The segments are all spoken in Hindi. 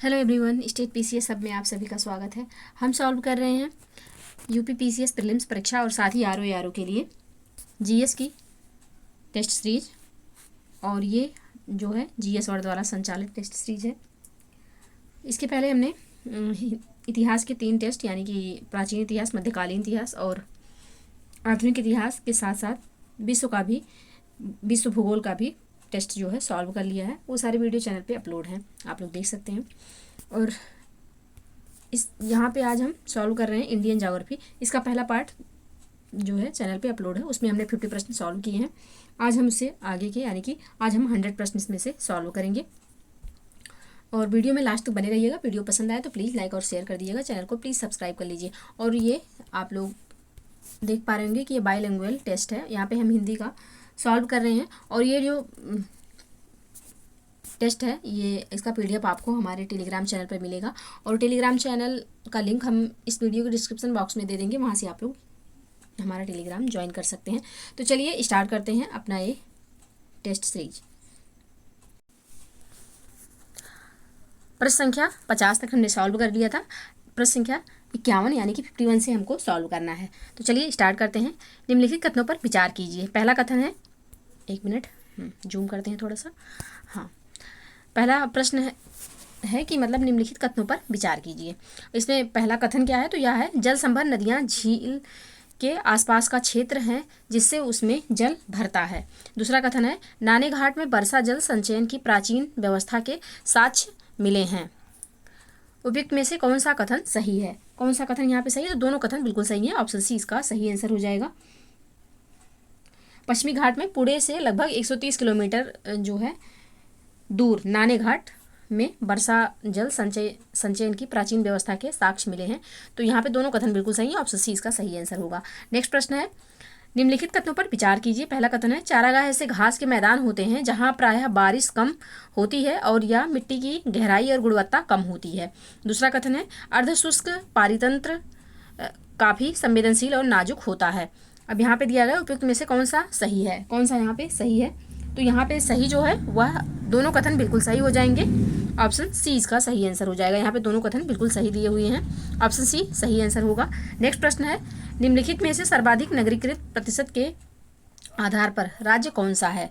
हेलो एवरीवन, स्टेट पीसीएस सब में आप सभी का स्वागत है। हम सॉल्व कर रहे हैं यूपी पीसीएस प्रीलिम्स परीक्षा और साथ ही आरओ के लिए जीएस की टेस्ट सीरीज। और ये जो है जीएस और द्वारा संचालित टेस्ट सीरीज है। इसके पहले हमने इतिहास के 3 टेस्ट यानी कि प्राचीन इतिहास, मध्यकालीन इतिहास और आधुनिक इतिहास के साथ साथ विश्व भूगोल का भी टेस्ट जो है सॉल्व कर लिया है। वो सारे वीडियो चैनल पे अपलोड हैं, आप लोग देख सकते हैं। और यहाँ पे आज हम सॉल्व कर रहे हैं इंडियन ज्योग्राफी। इसका पहला पार्ट जो है चैनल पे अपलोड है, उसमें हमने 50 प्रश्न सॉल्व किए हैं। आज हम उससे आगे के यानी कि आज हम 100 प्रश्न इसमें से सॉल्व करेंगे। और वीडियो में लास्ट तक बने रहिएगा। वीडियो पसंद आए तो प्लीज़ लाइक और शेयर कर दीजिएगा। चैनल को प्लीज़ सब्सक्राइब कर लीजिए। और ये आप लोग देख पा रहे होंगे कि ये बाइलिंगुअल टेस्ट है। यहाँ पे हम हिंदी का सॉल्व कर रहे हैं। और ये जो टेस्ट है ये इसका पीडीएफ आपको हमारे टेलीग्राम चैनल पर मिलेगा। और टेलीग्राम चैनल का लिंक हम इस वीडियो के डिस्क्रिप्शन बॉक्स में दे देंगे, वहाँ से आप लोग हमारा टेलीग्राम ज्वाइन कर सकते हैं। तो चलिए स्टार्ट करते हैं अपना ये टेस्ट सीरीज। प्रश्न संख्या 50 तक हमने सॉल्व कर लिया था। प्रश्न संख्या 51 यानी कि 51 से हमको सॉल्व करना है। तो चलिए स्टार्ट करते हैं। निम्नलिखित कथनों पर विचार कीजिए। पहला कथन है, एक मिनट जूम करते हैं थोड़ा सा। हाँ, पहला प्रश्न है कि मतलब निम्नलिखित कथनों पर विचार कीजिए। इसमें पहला कथन क्या है, तो यह है जल संभर नदियाँ झील के आसपास का क्षेत्र है जिससे उसमें जल भरता है। दूसरा कथन है नाने घाट में वर्षा जल संचयन की प्राचीन व्यवस्था के साक्ष्य मिले हैं। उपयुक्त में से कौन सा कथन सही है? कौन सा कथन यहाँ पे सही है? तो दोनों कथन बिल्कुल सही है। ऑप्शन सी इसका सही आंसर हो जाएगा। पश्चिमी घाट में पुणे से लगभग 130 किलोमीटर जो है दूर नाने घाट में वर्षा जल संचयन की प्राचीन व्यवस्था के साक्ष्य मिले हैं। तो यहाँ पे दोनों कथन बिल्कुल सही है। ऑप्शन सी इसका सही आंसर होगा। नेक्स्ट प्रश्न है निम्नलिखित कथनों पर विचार कीजिए। पहला कथन है चारागाह ऐसे घास के मैदान होते हैं जहाँ प्रायः बारिश कम होती है और या मिट्टी की गहराई और गुणवत्ता कम होती है। दूसरा कथन है अर्धशुष्क पारितंत्र काफ़ी संवेदनशील और नाजुक होता है। अब यहाँ पे दिया गया उपयुक्त में से कौन सा सही है? कौन सा यहाँ पे सही है? तो यहाँ पे सही जो है वह दोनों कथन बिल्कुल सही हो जाएंगे। ऑप्शन सी इसका सही आंसर हो जाएगा। यहाँ पे दोनों कथन बिल्कुल सही दिए हुए हैं। ऑप्शन सी सही आंसर होगा। नेक्स्ट प्रश्न है निम्नलिखित में से सर्वाधिक नगरीकृत प्रतिशत के आधार पर राज्य कौन सा है?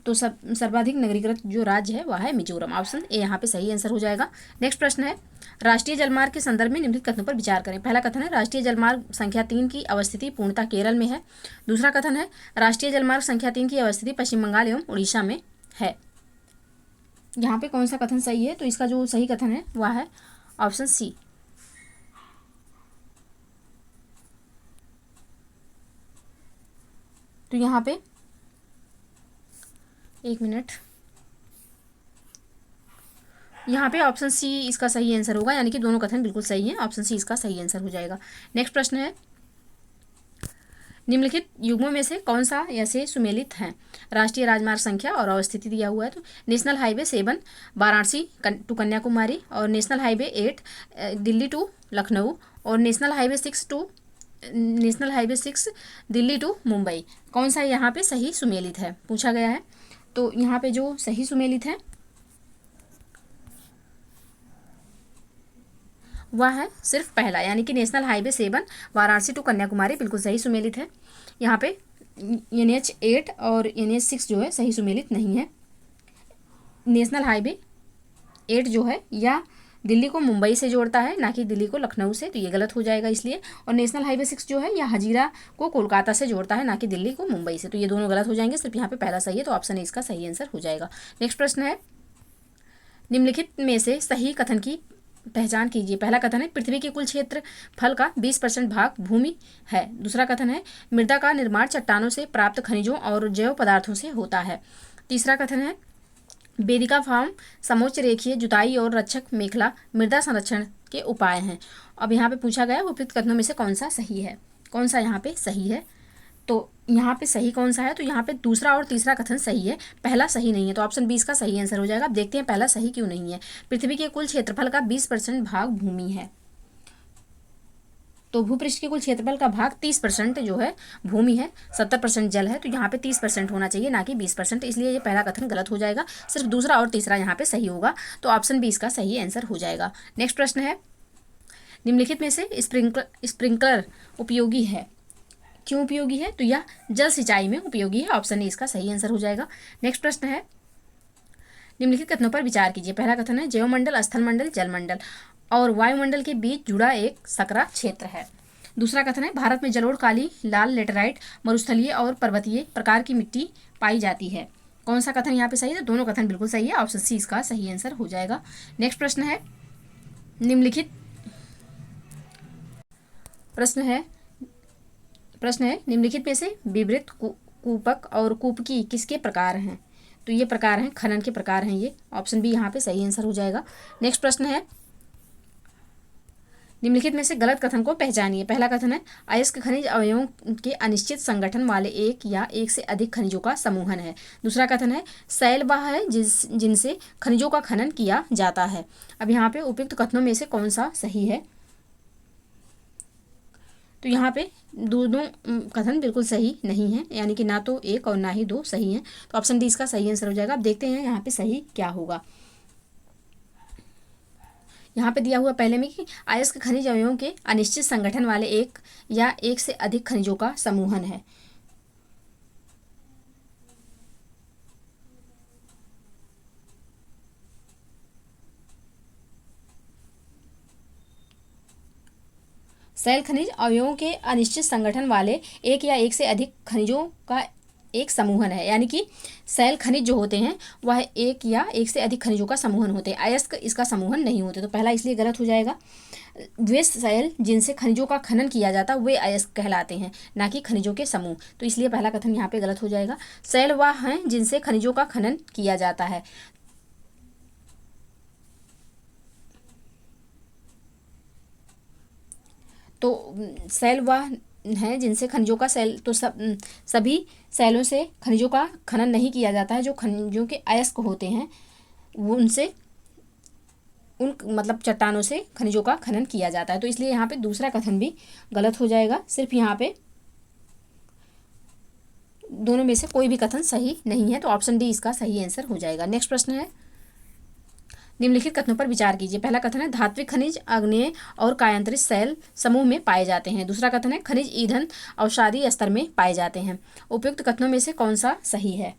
तो सर्वाधिक नगरीकृत जो राज्य है वह है मिजोरम। ऑप्शन ए यहाँ पे सही आंसर हो जाएगा। नेक्स्ट प्रश्न है राष्ट्रीय जलमार्ग के संदर्भ में निम्नलिखित कथनों पर विचार करें। पहला कथन है राष्ट्रीय जलमार्ग संख्या 3 की अवस्थिति पूर्णतः केरल में है। दूसरा कथन है राष्ट्रीय जलमार्ग संख्या 3 की अवस्थिति पश्चिम बंगाल एवं उड़ीसा में है। यहाँ पे कौन सा कथन सही है? तो इसका जो सही कथन है वह है ऑप्शन सी। तो यहाँ पे एक मिनट, यहाँ पे ऑप्शन सी इसका सही आंसर होगा, यानी कि दोनों कथन बिल्कुल सही हैं। ऑप्शन सी इसका सही आंसर हो जाएगा। नेक्स्ट प्रश्न है निम्नलिखित युग्मों में से कौन सा ऐसे सुमेलित हैं? राष्ट्रीय राजमार्ग संख्या और अवस्थिति दिया हुआ है। तो national highway 7 Varanasi to Kanyakumari और national highway 8 Delhi to Lucknow और national highway 6 Delhi to Mumbai. कौन सा यहाँ पे सही सुमेलित है पूछा गया है। तो यहाँ पे जो सही सुमेलित है वह है सिर्फ पहला, यानी कि national highway 7 Varanasi to Kanyakumari बिल्कुल सही सुमेलित है। यहाँ पे NH 8 और NH 6 जो है सही सुमेलित नहीं है। नेशनल हाईवे 8 जो है या दिल्ली को मुंबई से जोड़ता है, ना कि दिल्ली को लखनऊ से, तो ये गलत हो जाएगा इसलिए। और नेशनल हाईवे 6 जो है या हजीरा को कोलकाता से जोड़ता है, ना कि दिल्ली को मुंबई से, तो ये दोनों गलत हो जाएंगे। सिर्फ यहाँ पे पहला सही है, तो ऑप्शन ए इसका सही आंसर हो जाएगा। नेक्स्ट प्रश्न है निम्नलिखित में से सही कथन की पहचान कीजिए। पहला कथन है पृथ्वी के कुल क्षेत्र फल का 20% भाग भूमि है। दूसरा कथन है मृदा का निर्माण चट्टानों से प्राप्त खनिजों और जैव पदार्थों से होता है। तीसरा कथन है वेदिका फार्म समोच्च रेखीय जुताई और रक्षक मेखला मृदा संरक्षण के उपाय हैं। अब यहाँ पे पूछा गया उपयुक्त कथनों में से कौन सा सही है? कौन सा यहाँ पे सही है? तो यहाँ पे सही कौन सा है? तो यहाँ पे दूसरा और तीसरा कथन सही है, पहला सही नहीं है। तो ऑप्शन बी इसका सही आंसर हो जाएगा। अब देखते हैं पहला सही क्यों नहीं है। पृथ्वी के कुल क्षेत्रफल का 20% भाग भूमि है। तो भूपृष्ठ के कुल क्षेत्रफल का भाग 30% जो है भूमि है, 70% जल है, तो यहाँ पे 30% होना चाहिए, ना कि 20%, इसलिए ये पहला कथन गलत हो जाएगा। सिर्फ दूसरा और तीसरा यहाँ पे सही होगा, तो ऑप्शन बी इसका सही आंसर हो जाएगा। नेक्स्ट प्रश्न है, निम्नलिखित में से स्प्रिंकलर उपयोगी है, क्यों उपयोगी है? तो यह जल सिंचाई में उपयोगी है, ऑप्शन ए इसका सही आंसर हो जाएगा। नेक्स्ट प्रश्न है, निम्नलिखित कथनों पर विचार कीजिए। पहला कथन है, जैवमंडल स्थलमंडल जलमंडल और वायुमंडल के बीच जुड़ा एक सकरा क्षेत्र है। दूसरा कथन है, भारत में जलोढ़, काली, लाल, लेटराइट, मरुस्थलीय और पर्वतीय प्रकार की मिट्टी पाई जाती है। कौन सा कथन यहाँ पे सही है? दोनों कथन बिल्कुल सही है, ऑप्शन सी इसका सही आंसर हो जाएगा। नेक्स्ट प्रश्न है, निम्नलिखित प्रश्न है निम्नलिखित में से विवृत, कूपक और कूपकी किसके प्रकार हैं? तो ये प्रकार हैं, खनन के प्रकार हैं ये, ऑप्शन बी यहाँ पे सही आंसर हो जाएगा। नेक्स्ट प्रश्न है, निम्नलिखित में से गलत कथन को पहचानिए। पहला कथन है, अयस्क खनिज अवयवों के अनिश्चित संगठन वाले एक या एक से अधिक खनिजों का समूहन है। दूसरा कथन है, शैल वह है जिनसे खनिजों का खनन किया जाता है। अब यहाँ पे उपयुक्त कथनों में से कौन सा सही है? तो यहाँ पे दोनों कथन बिल्कुल सही नहीं है, यानी कि ना तो एक और ना ही दो सही हैं, तो ऑप्शन डी इसका सही आंसर हो जाएगा। अब देखते हैं यहाँ पे सही क्या होगा। यहाँ पे दिया हुआ पहले में कि अयस्क खनिज अवयवों के अनिश्चित संगठन वाले एक या एक से अधिक खनिजों का समूहन है। शैल खनिज अवयवों के अनिश्चित संगठन वाले एक या एक से अधिक खनिजों का एक समूहन है, यानी कि शैल खनिज जो होते हैं वह एक या एक से अधिक खनिजों का समूहन होते हैं, अयस्क इसका समूहन नहीं होते, तो पहला इसलिए गलत हो जाएगा। वे शैल जिनसे खनिजों का खनन किया जाता वे अयस्क कहलाते हैं, ना कि खनिजों के समूह, तो इसलिए पहला कथन यहाँ पे गलत हो जाएगा। शैल वह हैं जिनसे खनिजों का खनन किया जाता है, तो शैल वह हैं जिनसे खनिजों का शैल, तो सभी शैलों से खनिजों का खनन नहीं किया जाता है। जो खनिजों के अयस्क होते हैं वो उनसे उन मतलब चट्टानों से खनिजों का खनन किया जाता है, तो इसलिए यहाँ पे दूसरा कथन भी गलत हो जाएगा। सिर्फ यहाँ पे दोनों में से कोई भी कथन सही नहीं है, तो ऑप्शन डी इसका सही आंसर हो जाएगा। नेक्स्ट प्रश्न है, निम्नलिखित कथनों पर विचार कीजिए। पहला कथन है, धात्विक खनिज आग्नेय और कायांतरित शैल समूह में पाए जाते हैं। दूसरा कथन है, खनिज ईंधन अवसादी स्तर में पाए जाते हैं। उपयुक्त कथनों में से कौन सा सही है?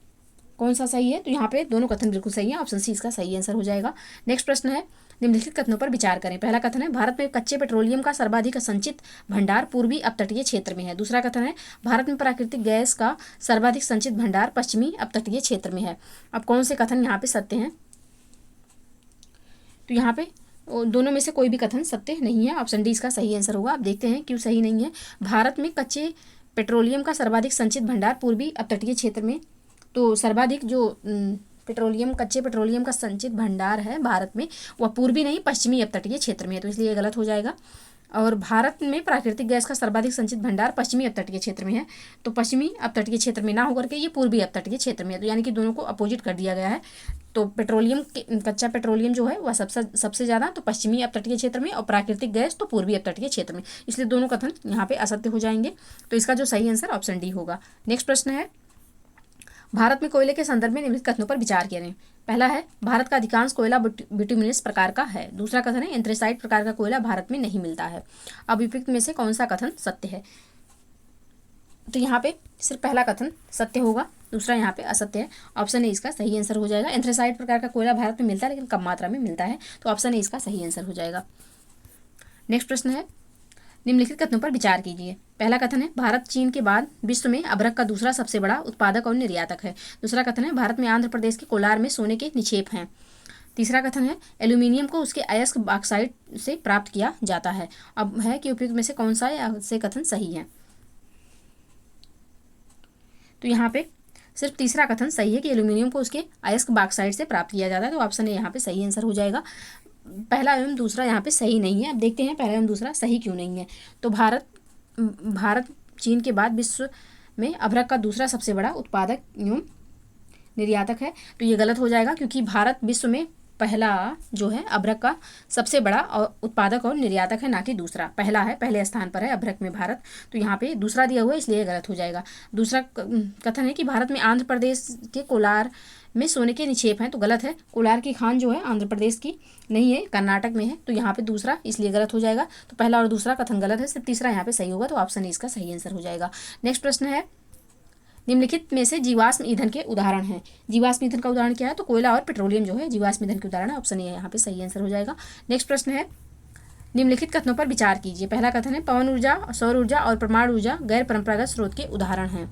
कौन सा सही है? तो यहाँ पे दोनों कथन बिल्कुल सही है, ऑप्शन सी इसका सही आंसर हो जाएगा। नेक्स्ट प्रश्न है, निम्नलिखित कथनों पर विचार करें। पहला कथन है, भारत में कच्चे पेट्रोलियम का सर्वाधिक संचित भंडार पूर्वी अपतटीय क्षेत्र में है। दूसरा कथन है, भारत में प्राकृतिक गैस का सर्वाधिक संचित भंडार पश्चिमी अपतटीय क्षेत्र में है। अब कौन से कथन यहाँ पे सत्य हैं? तो यहाँ पे दोनों में से कोई भी कथन सत्य नहीं है, ऑप्शन डी इसका सही आंसर होगा। अब देखते हैं क्यों सही नहीं है। भारत में कच्चे पेट्रोलियम का सर्वाधिक संचित भंडार पूर्वी अपतटीय क्षेत्र में, तो सर्वाधिक जो कच्चे पेट्रोलियम का संचित भंडार है भारत में, वह पूर्वी नहीं पश्चिमी अपतटीय क्षेत्र में है, तो इसलिए गलत हो जाएगा। और भारत में प्राकृतिक गैस का सर्वाधिक संचित भंडार पश्चिमी अपतटीय क्षेत्र में है, तो पश्चिमी अपतटीय क्षेत्र में ना होकर के ये पूर्वी अपतटीय क्षेत्र में है, तो यानी कि दोनों को अपोजिट कर दिया गया है। तो कच्चा पेट्रोलियम जो है वह सबसे ज़्यादा तो पश्चिमी अपतटीय क्षेत्र में, और प्राकृतिक गैस तो पूर्वी अपतटीय क्षेत्र में, इसलिए दोनों कथन यहाँ पे असत्य हो जाएंगे, तो इसका जो सही आंसर ऑप्शन डी होगा। नेक्स्ट प्रश्न है, भारत में कोयले के संदर्भ में निम्नलिखित कथनों पर विचार करें। पहला है, भारत का अधिकांश कोयला बिटुमिनस प्रकार का है। दूसरा कथन है, एंथ्रेसाइट प्रकार का कोयला भारत में नहीं मिलता है। अब उपयुक्त में से कौन सा कथन सत्य है? तो यहाँ पे सिर्फ पहला कथन सत्य होगा, दूसरा यहाँ पे असत्य है, ऑप्शन ए इसका सही आंसर हो जाएगा। एंथ्रेसाइट प्रकार का कोयला भारत में मिलता है, लेकिन कम मात्रा में मिलता है, तो ऑप्शन ए इसका सही आंसर हो जाएगा। नेक्स्ट प्रश्न है, निम्नलिखित कथनों पर विचार कीजिए। पहला कथन है, भारत चीन के बाद विश्व में अभ्रक का दूसरा सबसे बड़ा उत्पादक और निर्यातक है। दूसरा कथन है, भारत में आंध्र प्रदेश के कोलार में सोने के निक्षेप हैं। तीसरा कथन है, एल्यूमिनियम को उसके अयस्क बॉक्साइट से प्राप्त किया जाता है। अब है कि उपयुक्त में से कौन सा से कथन सही है? तो यहाँ पे सिर्फ तीसरा कथन सही है कि एल्यूमिनियम को उसके अयस्क बॉक्साइट से प्राप्त किया जाता है, तो ऑप्शन ए यहाँ पे सही आंसर हो जाएगा। पहला एवं दूसरा यहाँ पे सही नहीं है। अब देखते हैं पहला एवं दूसरा सही क्यों नहीं है। तो भारत चीन के बाद विश्व में अभ्रक का दूसरा सबसे बड़ा उत्पादक एवं निर्यातक है, तो ये गलत हो जाएगा, क्योंकि भारत विश्व में पहला जो है अभ्रक का सबसे बड़ा उत्पादक और निर्यातक है, ना कि दूसरा। पहला है, पहले स्थान पर है अभ्रक में भारत, तो यहाँ पे दूसरा दिया हुआ है इसलिए गलत हो जाएगा। दूसरा कथन है कि भारत में आंध्र प्रदेश के कोलार में सोने के निक्षेप हैं, तो गलत है। कोलार की खान जो है आंध्र प्रदेश की नहीं है, कर्नाटक में है, तो यहाँ पे दूसरा इसलिए गलत हो जाएगा। तो पहला और दूसरा कथन गलत है, सिर्फ तीसरा यहाँ पे सही होगा, तो ऑप्शन इसका सही आंसर हो जाएगा। नेक्स्ट प्रश्न है, निम्नलिखित में से जीवाश्म ईंधन के उदाहरण हैं। जीवाश्म ईंधन का उदाहरण क्या है, तो कोयला और पेट्रोलियम जो है जीवाश्म ईंधन के उदाहरण है, ऑप्शन ए यहाँ पे सही आंसर हो जाएगा। नेक्स्ट प्रश्न है, निम्नलिखित कथनों पर विचार कीजिए। पहला कथन है, पवन ऊर्जा, सौर ऊर्जा और परमाणु ऊर्जा गैर परंपरागत स्रोत के उदाहरण हैं।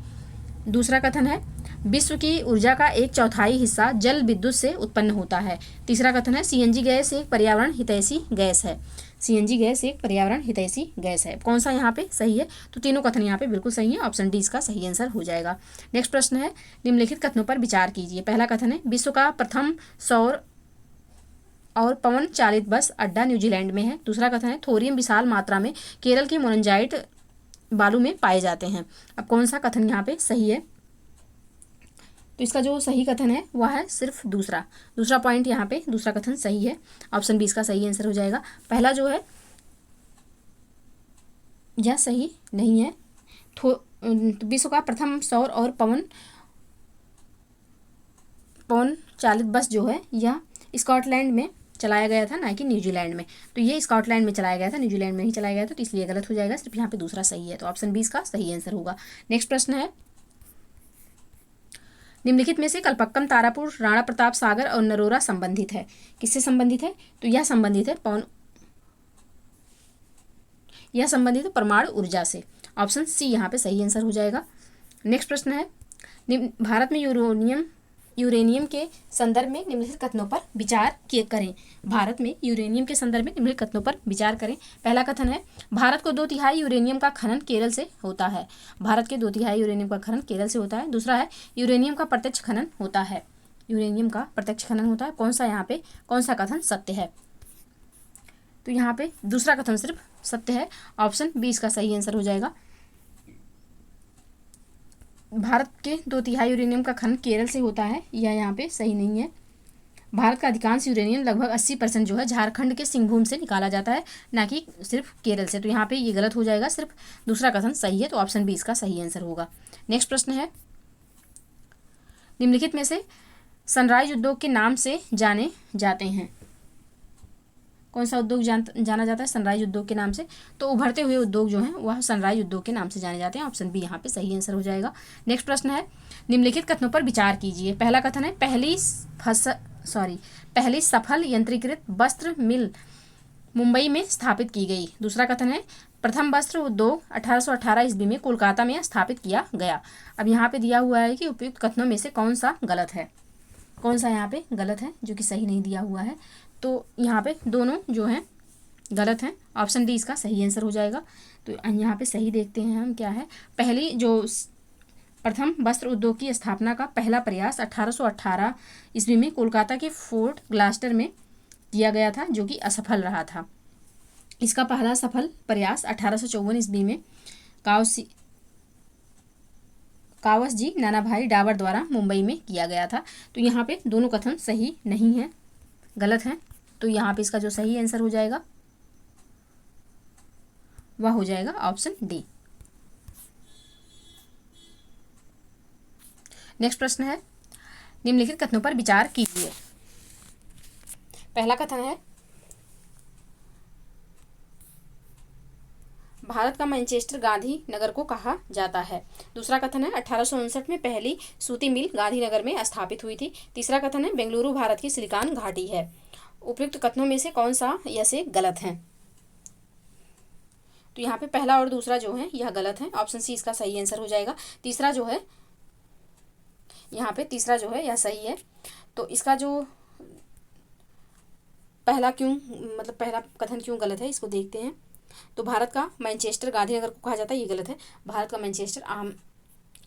दूसरा कथन है, विश्व की ऊर्जा का 1/4 हिस्सा जल विद्युत से उत्पन्न होता है। तीसरा कथन है, सीएनजी गैस एक पर्यावरण हितैषी गैस है। सीएनजी गैस एक पर्यावरण हितैषी गैस है। कौन सा यहाँ पे सही है, तो तीनों कथन यहाँ पे बिल्कुल सही है, ऑप्शन डी इसका सही आंसर हो जाएगा। नेक्स्ट प्रश्न है, निम्नलिखित कथनों पर विचार कीजिए। पहला कथन है, विश्व का प्रथम सौर और पवन चालित बस अड्डा न्यूजीलैंड में है। दूसरा कथन है, थोरियम विशाल मात्रा में केरल के मोनजाइट बालू में पाए जाते हैं। अब कौन सा कथन यहाँ पे सही है, तो इसका जो सही कथन है वह है सिर्फ दूसरा पॉइंट, यहाँ पे दूसरा कथन सही है, ऑप्शन बी इसका सही आंसर हो जाएगा। पहला जो है यह सही नहीं है। विश्व का प्रथम सौर और पवन चालित बस जो है यह स्कॉटलैंड में चलाया गया था, ना कि न्यूजीलैंड में। तो ये स्कॉटलैंड में चलाया गया था, न्यूजीलैंड में नहीं चलाया गया था, तो इसलिए गलत हो जाएगा, सिर्फ यहाँ पे दूसरा सही है, तो ऑप्शन बी इसका सही आंसर होगा। नेक्स्ट प्रश्न है, निम्नलिखित में से कल्पक्कम, तारापुर, राणा प्रताप सागर और नरोरा संबंधित है। किससे संबंधित है, तो यह संबंधित है परमाणु ऊर्जा से, ऑप्शन सी यहाँ पे सही आंसर हो जाएगा। नेक्स्ट प्रश्न है, भारत में यूरेनियम के संदर्भ में निम्नलिखित कथनों पर विचार करें। भारत में यूरेनियम के संदर्भ में निम्नलिखित कथनों पर विचार करें। पहला कथन है, भारत को 2/3 यूरेनियम का खनन केरल से होता है। भारत के 2/3 यूरेनियम का खनन केरल से होता है। दूसरा है, यूरेनियम का प्रत्यक्ष खनन होता है। यूरेनियम का प्रत्यक्ष खनन होता है। कौन सा कथन सत्य है, तो यहाँ पे दूसरा कथन सिर्फ सत्य है, ऑप्शन बी इसका सही आंसर हो जाएगा। भारत के 2/3 यूरेनियम का खनन केरल से होता है, यह यहाँ पे सही नहीं है। भारत का अधिकांश यूरेनियम लगभग 80% जो है झारखंड के सिंहभूम से निकाला जाता है, ना कि सिर्फ केरल से, तो यहाँ पे ये गलत हो जाएगा, सिर्फ दूसरा कथन सही है, तो ऑप्शन बी इसका सही आंसर होगा। नेक्स्ट प्रश्न है, निम्नलिखित में से सनराइज उद्योग के नाम से जाने जाते हैं। कौन सा उद्योग जाना जाता है सनराइज उद्योग के नाम से, तो उभरते हुए उद्योग जो हैं वह सनराइज उद्योग के नाम से जाने जाते हैं, ऑप्शन बी यहाँ पे सही आंसर हो जाएगा। नेक्स्ट प्रश्न है, निम्नलिखित कथनों पर विचार कीजिए। पहला कथन है, पहली सफल यंत्रीकृत वस्त्र मिल मुंबई में स्थापित की गई। दूसरा कथन है, प्रथम वस्त्र उद्योग 1818 ईस्वी में कोलकाता में स्थापित किया गया। अब यहाँ पे दिया हुआ है कि उपयुक्त कथनों में से कौन सा गलत है, कौन सा यहाँ पे गलत है, जो कि सही नहीं दिया हुआ है, तो यहाँ पे दोनों जो हैं गलत हैं, ऑप्शन डी इसका सही आंसर हो जाएगा। तो यहाँ पे सही देखते हैं हम क्या है, पहली जो प्रथम वस्त्र उद्योग की स्थापना का पहला प्रयास 1818 ईस्वी में कोलकाता के फोर्ट ग्लास्टर में किया गया था, जो कि असफल रहा था। इसका पहला सफल प्रयास 1854 ईस्वी में कावसजी नानाभाई डाबर द्वारा मुंबई में किया गया था। तो यहाँ पे दोनों कथन सही नहीं है, गलत है, तो यहाँ पे इसका जो सही आंसर हो जाएगा वह हो जाएगा ऑप्शन डी। नेक्स्ट प्रश्न है, निम्नलिखित कथनों पर विचार कीजिए। पहला कथन है, भारत का मैनचेस्टर गांधीनगर को कहा जाता है। दूसरा कथन है, 1859 में पहली सूती मिल गांधीनगर में स्थापित हुई थी। तीसरा कथन है, बेंगलुरु भारत की सिलिकॉन घाटी है। उपयुक्त कथनों में से कौन सा या से गलत है, तो यहाँ पे पहला और दूसरा जो है यह गलत है, ऑप्शन सी इसका सही आंसर हो जाएगा। तीसरा जो है यहाँ पे तीसरा जो है यह सही है, तो इसका जो पहला कथन क्यों गलत है इसको देखते हैं। तो भारत का मैनचेस्टर गांधीनगर को कहा जाता है, ये गलत है। भारत का मैनचेस्टर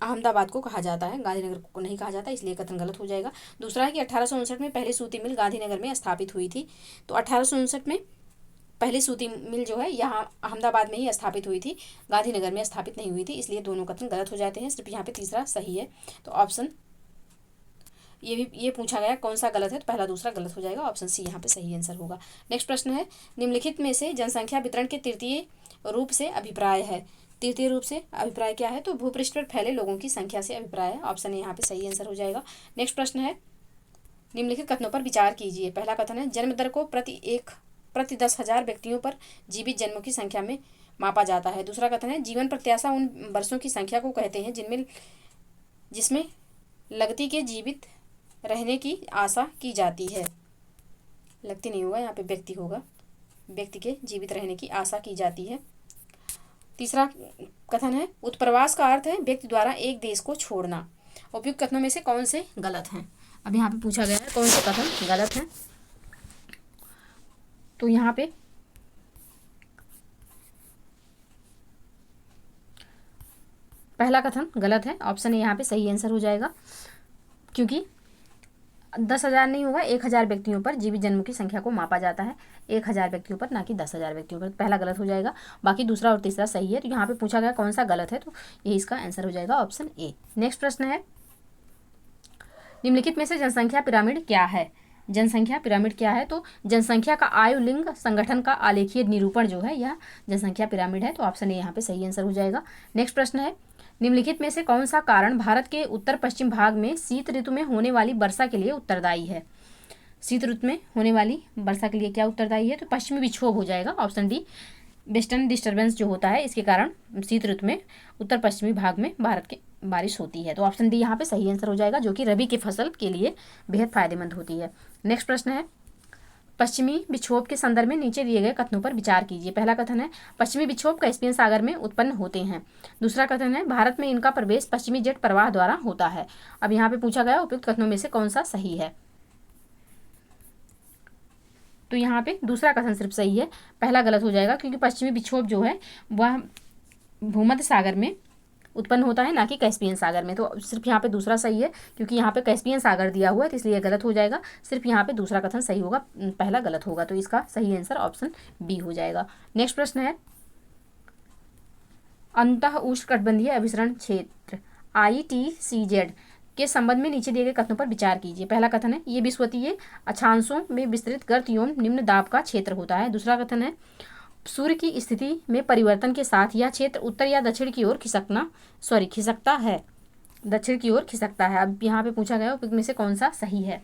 अहमदाबाद को कहा जाता है, गांधीनगर को नहीं कहा जाता, इसलिए कथन गलत हो जाएगा। दूसरा है कि 1859 में पहली सूती मिल गांधीनगर में स्थापित हुई थी, तो 1859 में पहली सूती मिल जो है यहाँ अहमदाबाद में ही स्थापित हुई थी, गांधीनगर में स्थापित नहीं हुई थी, इसलिए दोनों कथन गलत हो जाते हैं, सिर्फ यहाँ पे तीसरा सही है। तो ऑप्शन ये पूछा गया कौन सा गलत है, तो पहला दूसरा गलत हो जाएगा, ऑप्शन सी यहाँ पे सही आंसर होगा। नेक्स्ट प्रश्न है, निम्नलिखित में से जनसंख्या वितरण के तृतीय रूप से अभिप्राय है। तृतीय रूप से अभिप्राय क्या है, तो भूपृष्ठ पर फैले लोगों की संख्या से अभिप्राय है, ऑप्शन ए यहाँ पे सही आंसर हो जाएगा। नेक्स्ट प्रश्न है, निम्नलिखित कथनों पर विचार कीजिए। पहला कथन है, जन्म दर को प्रति 10,000 व्यक्तियों पर जीवित जन्मों की संख्या में मापा जाता है। दूसरा कथन है, जीवन प्रत्याशा उन वर्षों की संख्या को कहते हैं जिसमें लगती के जीवित रहने की आशा की जाती है। लगती नहीं होगा, यहाँ पे व्यक्ति होगा, व्यक्ति के जीवित रहने की आशा की जाती है। तीसरा कथन है, उत्प्रवास का अर्थ है व्यक्ति द्वारा एक देश को छोड़ना। उपयुक्त कथनों में से कौन से गलत हैं। अब यहाँ पे पूछा गया है कौन से कथन गलत हैं, तो यहाँ पे पहला कथन गलत है, ऑप्शन ए यहाँ पे सही आंसर हो जाएगा, क्योंकि 10,000 नहीं होगा, 1,000 व्यक्तियों पर जीवित जन्मों की संख्या को मापा जाता है, 1,000 व्यक्तियों पर, ना कि 10,000 व्यक्तियों पर। पहला गलत हो जाएगा, बाकी दूसरा और तीसरा सही है। तो यहाँ पे पूछा गया कौन सा गलत है, तो ये इसका आंसर हो जाएगा, ऑप्शन ए। नेक्स्ट प्रश्न है, निम्नलिखित में से जनसंख्या पिरामिड क्या है। जनसंख्या पिरामिड क्या है, तो जनसंख्या का आयु लिंग संगठन का आलेखीय निरूपण जो है यह जनसंख्या पिरामिड है, तो ऑप्शन ए यहाँ पे सही आंसर हो जाएगा। नेक्स्ट प्रश्न है, निम्नलिखित में से कौन सा कारण भारत के उत्तर पश्चिम भाग में शीत ऋतु में होने वाली वर्षा के लिए उत्तरदायी है। शीत ऋतु में होने वाली वर्षा के लिए क्या उत्तरदायी है, तो पश्चिमी विक्षोभ हो जाएगा, ऑप्शन डी। वेस्टर्न डिस्टर्बेंस जो होता है इसके कारण शीत ऋतु में उत्तर पश्चिमी भाग में भारत के बारिश होती है, तो ऑप्शन डी यहाँ पे सही आंसर हो जाएगा, जो कि रबी की फसल के लिए बेहद फायदेमंद होती है। नेक्स्ट प्रश्न है, पश्चिमी विक्षोभ के संदर्भ में नीचे दिए गए कथनों पर विचार कीजिए। पहला कथन है, पश्चिमी विक्षोभ कैस्पियन सागर में उत्पन्न होते हैं। दूसरा कथन है, भारत में इनका प्रवेश पश्चिमी जेट प्रवाह द्वारा होता है। अब यहाँ पे पूछा गया उपयुक्त कथनों में से कौन सा सही है, तो यहाँ पे दूसरा कथन सिर्फ सही है, पहला गलत हो जाएगा, क्योंकि पश्चिमी विक्षोभ जो है वह भूमध्य सागर में उत्पन्न होता है, ना कि कैस्पियन सागर में। तो सिर्फ यहाँ पे दूसरा सही है, क्योंकि यहाँ पे कैस्पियन सागर दिया हुआ है, तो इसलिए गलत हो जाएगा। सिर्फ यहाँ पे दूसरा कथन सही होगा, पहला गलत होगा, तो इसका सही आंसर ऑप्शन बी हो जाएगा। नेक्स्ट प्रश्न है, अंतः उष्णकटिबंधीय अभिसरण क्षेत्र ITCZ के संबंध में नीचे दिए गए कथनों पर विचार कीजिए। पहला कथन है, ये विषुवतीय अक्षांशों में विस्तृत गर्त एवं निम्न दाब का क्षेत्र होता है। दूसरा कथन है, सूर्य की स्थिति में परिवर्तन के साथ यह क्षेत्र उत्तर या दक्षिण की ओर खिसकता है, दक्षिण की ओर खिसकता है। अब यहाँ पे पूछा गया उपयुक्त में से कौन सा सही है,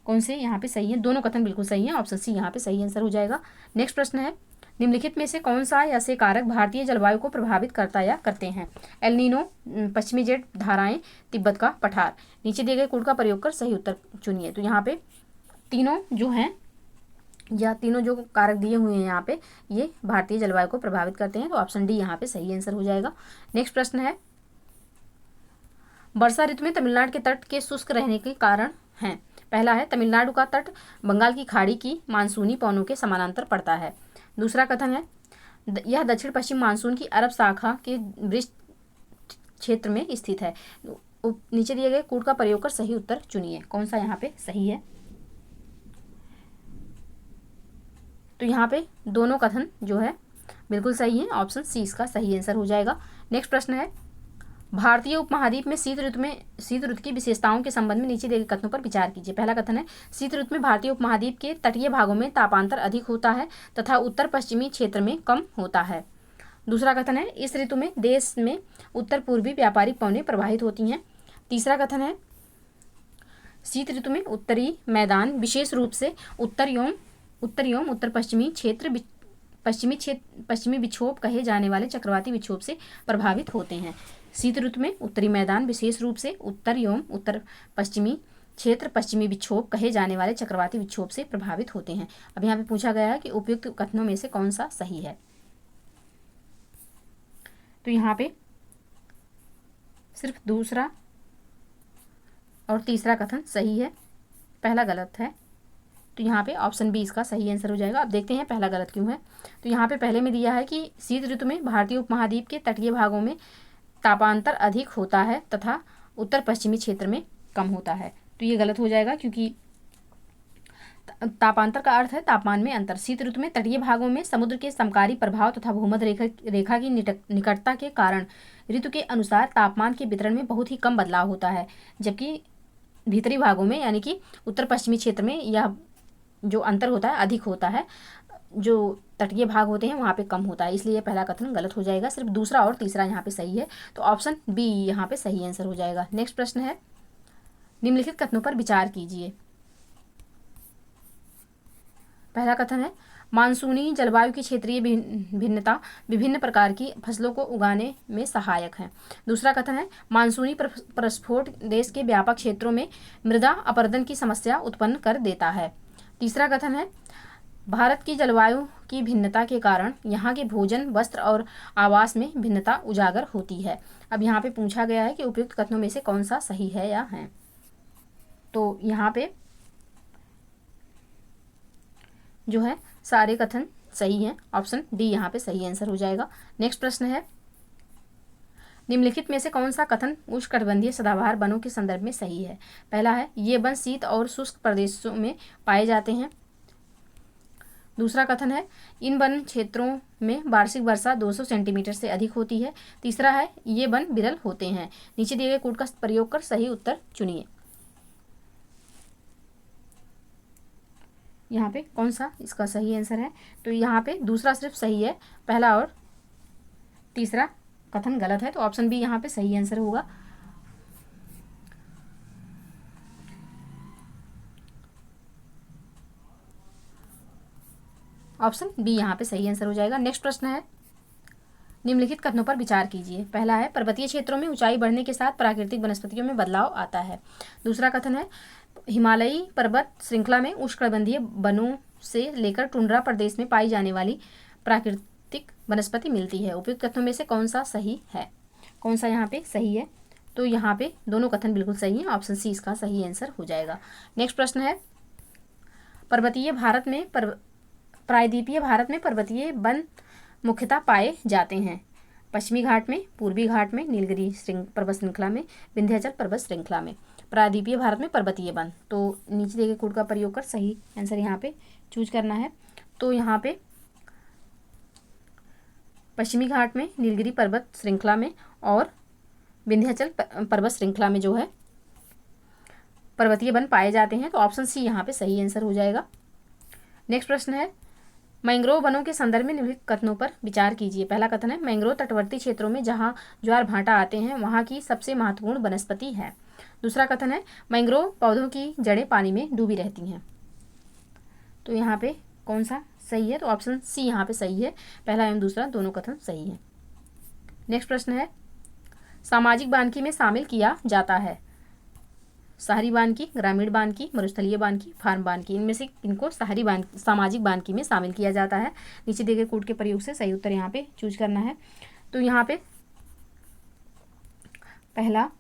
कौन से यहाँ पे सही है, दोनों कथन बिल्कुल सही है, ऑप्शन सी यहाँ पे सही आंसर हो जाएगा। नेक्स्ट प्रश्न है, निम्नलिखित में से कौन सा ऐसे कारक भारतीय जलवायु को प्रभावित करता या करते हैं। एल नीनो, पश्चिमी जेट धाराएं, तिब्बत का पठार। नीचे दिए गए कोड का प्रयोग कर सही उत्तर चुनिए। तो यहाँ पे तीनों जो हैं या तीनों जो कारक दिए हुए हैं यहाँ पे ये भारतीय जलवायु को प्रभावित करते हैं, तो ऑप्शन डी यहाँ पे सही आंसर हो जाएगा। नेक्स्ट प्रश्न है, वर्षा ऋतु में तमिलनाडु के तट के शुष्क रहने के कारण हैं। पहला है, तमिलनाडु का तट बंगाल की खाड़ी की मानसूनी पवनों के समानांतर पड़ता है। दूसरा कथन है, यह दक्षिण पश्चिम मानसून की अरब शाखा के वृष्ट क्षेत्र में स्थित है। नीचे दिए गए कोड का प्रयोग कर सही उत्तर चुनिए, कौन सा यहाँ पे सही है। तो यहाँ पे दोनों कथन जो है बिल्कुल सही है, ऑप्शन सी इसका सही आंसर हो जाएगा। नेक्स्ट प्रश्न है, भारतीय उपमहाद्वीप में शीत ऋतु की विशेषताओं के संबंध में नीचे दिए गए कथनों पर विचार कीजिए। पहला कथन है, शीत ऋतु में भारतीय उपमहाद्वीप के तटीय भागों में तापांतर अधिक होता है तथा उत्तर पश्चिमी क्षेत्र में कम होता है। दूसरा कथन है, इस ऋतु में देश में उत्तर पूर्वी व्यापारिक पवनें प्रवाहित होती हैं। तीसरा कथन है, शीत ऋतु में उत्तरी मैदान विशेष रूप से उत्तर एवं उत्तर पश्चिमी विक्षोभ कहे जाने वाले चक्रवाती विक्षोभ से प्रभावित होते हैं। शीत ऋतु में उत्तरी मैदान विशेष रूप से उत्तर एवं उत्तर पश्चिमी विक्षोभ कहे जाने वाले चक्रवाती विक्षोभ से प्रभावित होते हैं। अब यहाँ पे पूछा गया है कि उपयुक्त कथनों में से कौन सा सही है। तो यहाँ पे सिर्फ दूसरा और तीसरा कथन सही है, पहला गलत है, तो यहाँ पे ऑप्शन बी इसका सही आंसर हो जाएगा। अब देखते हैं पहला गलत क्यों है। तो यहाँ पे पहले में दिया है कि शीत ऋतु में भारतीय उपमहाद्वीप के तटीय भागों में तापांतर अधिक होता है तथा उत्तर पश्चिमी क्षेत्र में कम होता है, तो ये गलत हो जाएगा, क्योंकि तापांतर का अर्थ है तापमान में अंतर। शीत ऋतु में तटीय भागों में समुद्र के समकारी प्रभाव तथा भूमध्य रेखा की निकटता के कारण ऋतु के अनुसार तापमान के वितरण में बहुत ही कम बदलाव होता है, जबकि भीतरी भागों में यानी कि उत्तर पश्चिमी क्षेत्र में यह जो अंतर होता है अधिक होता है, जो तटीय भाग होते हैं वहाँ पे कम होता है, इसलिए ये पहला कथन गलत हो जाएगा। सिर्फ दूसरा और तीसरा यहाँ पे सही है, तो ऑप्शन बी यहाँ पे सही आंसर हो जाएगा। नेक्स्ट प्रश्न है, निम्नलिखित कथनों पर विचार कीजिए। पहला कथन है, मानसूनी जलवायु की क्षेत्रीय भिन्नता विभिन्न प्रकार की फसलों को उगाने में सहायक है। दूसरा कथन है, मानसूनी प्रस्फोट देश के व्यापक क्षेत्रों में मृदा अपरदन की समस्या उत्पन्न कर देता है। तीसरा कथन है, भारत की जलवायु की भिन्नता के कारण यहाँ के भोजन, वस्त्र और आवास में भिन्नता उजागर होती है। अब यहाँ पे पूछा गया है कि उपयुक्त कथनों में से कौन सा सही है या है, तो यहाँ पे जो है सारे कथन सही हैं, ऑप्शन डी यहाँ पे सही आंसर हो जाएगा। नेक्स्ट प्रश्न है, निम्नलिखित में से कौन सा कथन उष्णकटिबंधीय सदाबहार वनों के संदर्भ में सही है। पहला है, ये वन शीत और शुष्क प्रदेशों में पाए जाते हैं। दूसरा कथन है, इन वन क्षेत्रों में वार्षिक वर्षा 200 सेंटीमीटर से अधिक होती है। तीसरा है, ये वन विरल होते हैं। नीचे दिए गए कोड का प्रयोग कर सही उत्तर चुनिए। यहाँ पे कौन सा इसका सही आंसर है, तो यहाँ पे दूसरा सिर्फ सही है, पहला और तीसरा कथन गलत है, तो ऑप्शन बी यहाँ पे सही आंसर होगा। ऑप्शन बी यहाँ पे सही आंसर हो जाएगा। नेक्स्ट प्रश्न है, निम्नलिखित कथनों पर विचार कीजिए। पहला है, पर्वतीय क्षेत्रों में ऊंचाई बढ़ने के साथ प्राकृतिक वनस्पतियों में बदलाव आता है। दूसरा कथन है, हिमालयी पर्वत श्रृंखला में उष्णकटिबंधीय वनों से लेकर टुंड्रा प्रदेश में पाई जाने वाली प्राकृतिक वनस्पति मिलती है। उपयुक्त कथनों में से कौन सा सही है, कौन सा यहाँ पे सही है, तो यहाँ पे दोनों कथन बिल्कुल सही है, ऑप्शन सी इसका सही आंसर हो जाएगा। नेक्स्ट प्रश्न है, प्रायद्वीपीय भारत में पर्वतीय वन मुख्यतः पाए जाते हैं। पश्चिमी घाट में, पूर्वी घाट में, नीलगिरी पर्वत श्रृंखला में, विंध्याचल पर्वत श्रृंखला में। प्रायद्वीपीय भारत में पर्वतीय वन, तो नीचे दिए गए कोड का प्रयोग कर सही आंसर यहाँ पे चूज करना है। तो यहाँ पे पश्चिमी घाट में, नीलगिरी पर्वत श्रृंखला में और विंध्याचल पर्वत श्रृंखला में जो है पर्वतीय वन पाए जाते हैं, तो ऑप्शन सी यहाँ पे सही आंसर हो जाएगा। नेक्स्ट प्रश्न है, मैंग्रोव वनों के संदर्भ में निम्नलिखित कथनों पर विचार कीजिए। पहला कथन है, मैंग्रोव तटवर्ती क्षेत्रों में जहां ज्वार भाटा आते हैं वहां की सबसे महत्वपूर्ण वनस्पति है। दूसरा कथन है, मैंग्रोव पौधों की जड़ें पानी में डूबी रहती हैं। तो यहाँ पे कौन सा सही है, तो ऑप्शन सी यहाँ पे सही है, पहला एवं दूसरा दोनों कथन सही है। नेक्स्ट प्रश्न है, सामाजिक वानिकी में शामिल किया जाता है। शहरी वानिकी, ग्रामीण वानिकी, मरुस्थलीय वानिकी, फार्म वानिकी, इनमें से इनको सामाजिक वानिकी में शामिल किया जाता है। नीचे दिए गए कोड के प्रयोग से सही उत्तर यहाँ पे चूज करना है। तो यहाँ पे पहला,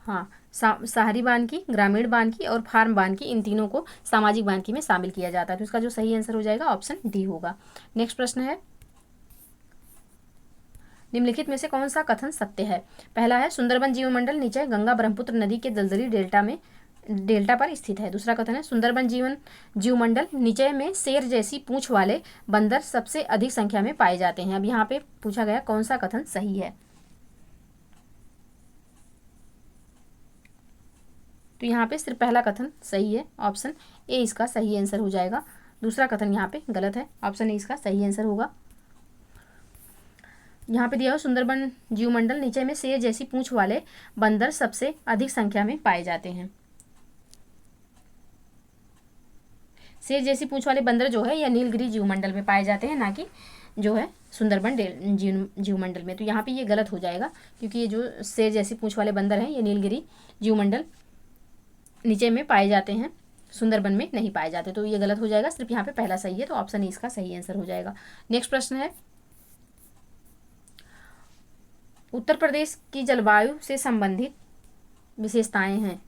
हाँ, शहरी वानिकी, ग्रामीण वानिकी और फार्म वानिकी, इन तीनों को सामाजिक वानिकी में शामिल किया जाता है, तो इसका जो सही आंसर हो जाएगा ऑप्शन डी होगा। नेक्स्ट प्रश्न है, निम्नलिखित में से कौन सा कथन सत्य है। पहला है, सुंदरबन जीवमंडल नीचे गंगा ब्रह्मपुत्र नदी के दलदली डेल्टा पर स्थित है। दूसरा कथन है, सुंदरबन जीवमंडल नीचे में शेर जैसी पूंछ वाले बंदर सबसे अधिक संख्या में पाए जाते हैं। अब यहाँ पे पूछा गया कौन सा कथन सही है, तो यहाँ पे सिर्फ पहला कथन सही है, ऑप्शन ए इसका सही आंसर हो जाएगा। दूसरा कथन यहाँ पे गलत है, ऑप्शन ए इसका सही आंसर होगा। यहाँ पे दिया हो, सुंदरबन जीवमंडल नीचे में शेर जैसी पूंछ वाले बंदर सबसे अधिक संख्या में पाए जाते हैं। शेर जैसी पूंछ वाले बंदर जो है यह नीलगिरी जीवमंडल में पाए जाते हैं, ना कि जो है सुंदरबन जीवमंडल में। तो यहाँ पे ये गलत हो जाएगा, क्योंकि ये जो शेर जैसी पूंछ वाले बंदर हैं ये नीलगिरी जीवमंडल नीचे में पाए जाते हैं, सुंदरबन में नहीं पाए जाते, तो ये गलत हो जाएगा। सिर्फ यहाँ पे पहला सही है, तो ऑप्शन ए इसका सही आंसर हो जाएगा। नेक्स्ट प्रश्न है, उत्तर प्रदेश की जलवायु से संबंधित विशेषताएं हैं।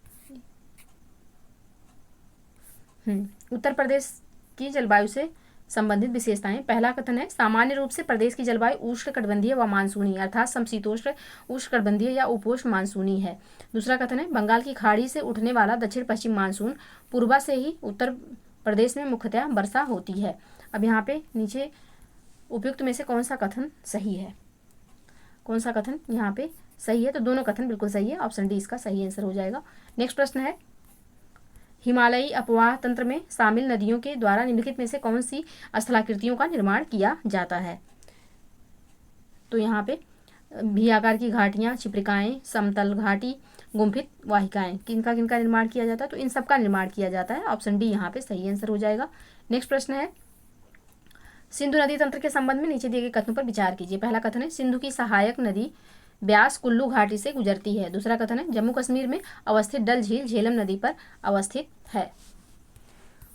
उत्तर प्रदेश की जलवायु से संबंधित विशेषताएं। पहला कथन है, सामान्य रूप से प्रदेश की जलवायु उष्णकटिबंधीय व मानसूनी अर्थात समशीतोष्ण उष्णकटिबंधीय या उपोष्ण मानसूनी है। दूसरा कथन है, बंगाल की खाड़ी से उठने वाला दक्षिण पश्चिम मानसून पूर्वा से ही उत्तर प्रदेश में मुख्यतः वर्षा होती है। अब यहाँ पे नीचे उपयुक्त में से कौन सा कथन सही है, कौन सा कथन यहाँ पे सही है, तो दोनों कथन बिल्कुल सही है, ऑप्शन डी इसका सही आंसर हो जाएगा। नेक्स्ट प्रश्न है, हिमालयी अपवाह तंत्र में शामिल नदियों के द्वारा निम्नलिखित में से कौन सी स्थलाकृतियों का निर्माण किया जाता है? तो यहाँ पे भी आकार की घाटियाँ, छिप्रिकाएँ, समतल घाटी, गुम्फित वाहिकाएं, किनका किनका निर्माण किया जाता है? तो इन सब का निर्माण किया जाता है, ऑप्शन डी यहाँ पे सही आंसर हो जाएगा। नेक्स्ट प्रश्न है, सिंधु नदी तंत्र के संबंध में नीचे दिए गए कथनों पर विचार कीजिए। पहला कथन है, सिंधु की सहायक नदी ब्यास कुल्लू घाटी से गुजरती है। दूसरा कथन है, जम्मू कश्मीर में अवस्थित डल झील झेलम नदी पर अवस्थित है।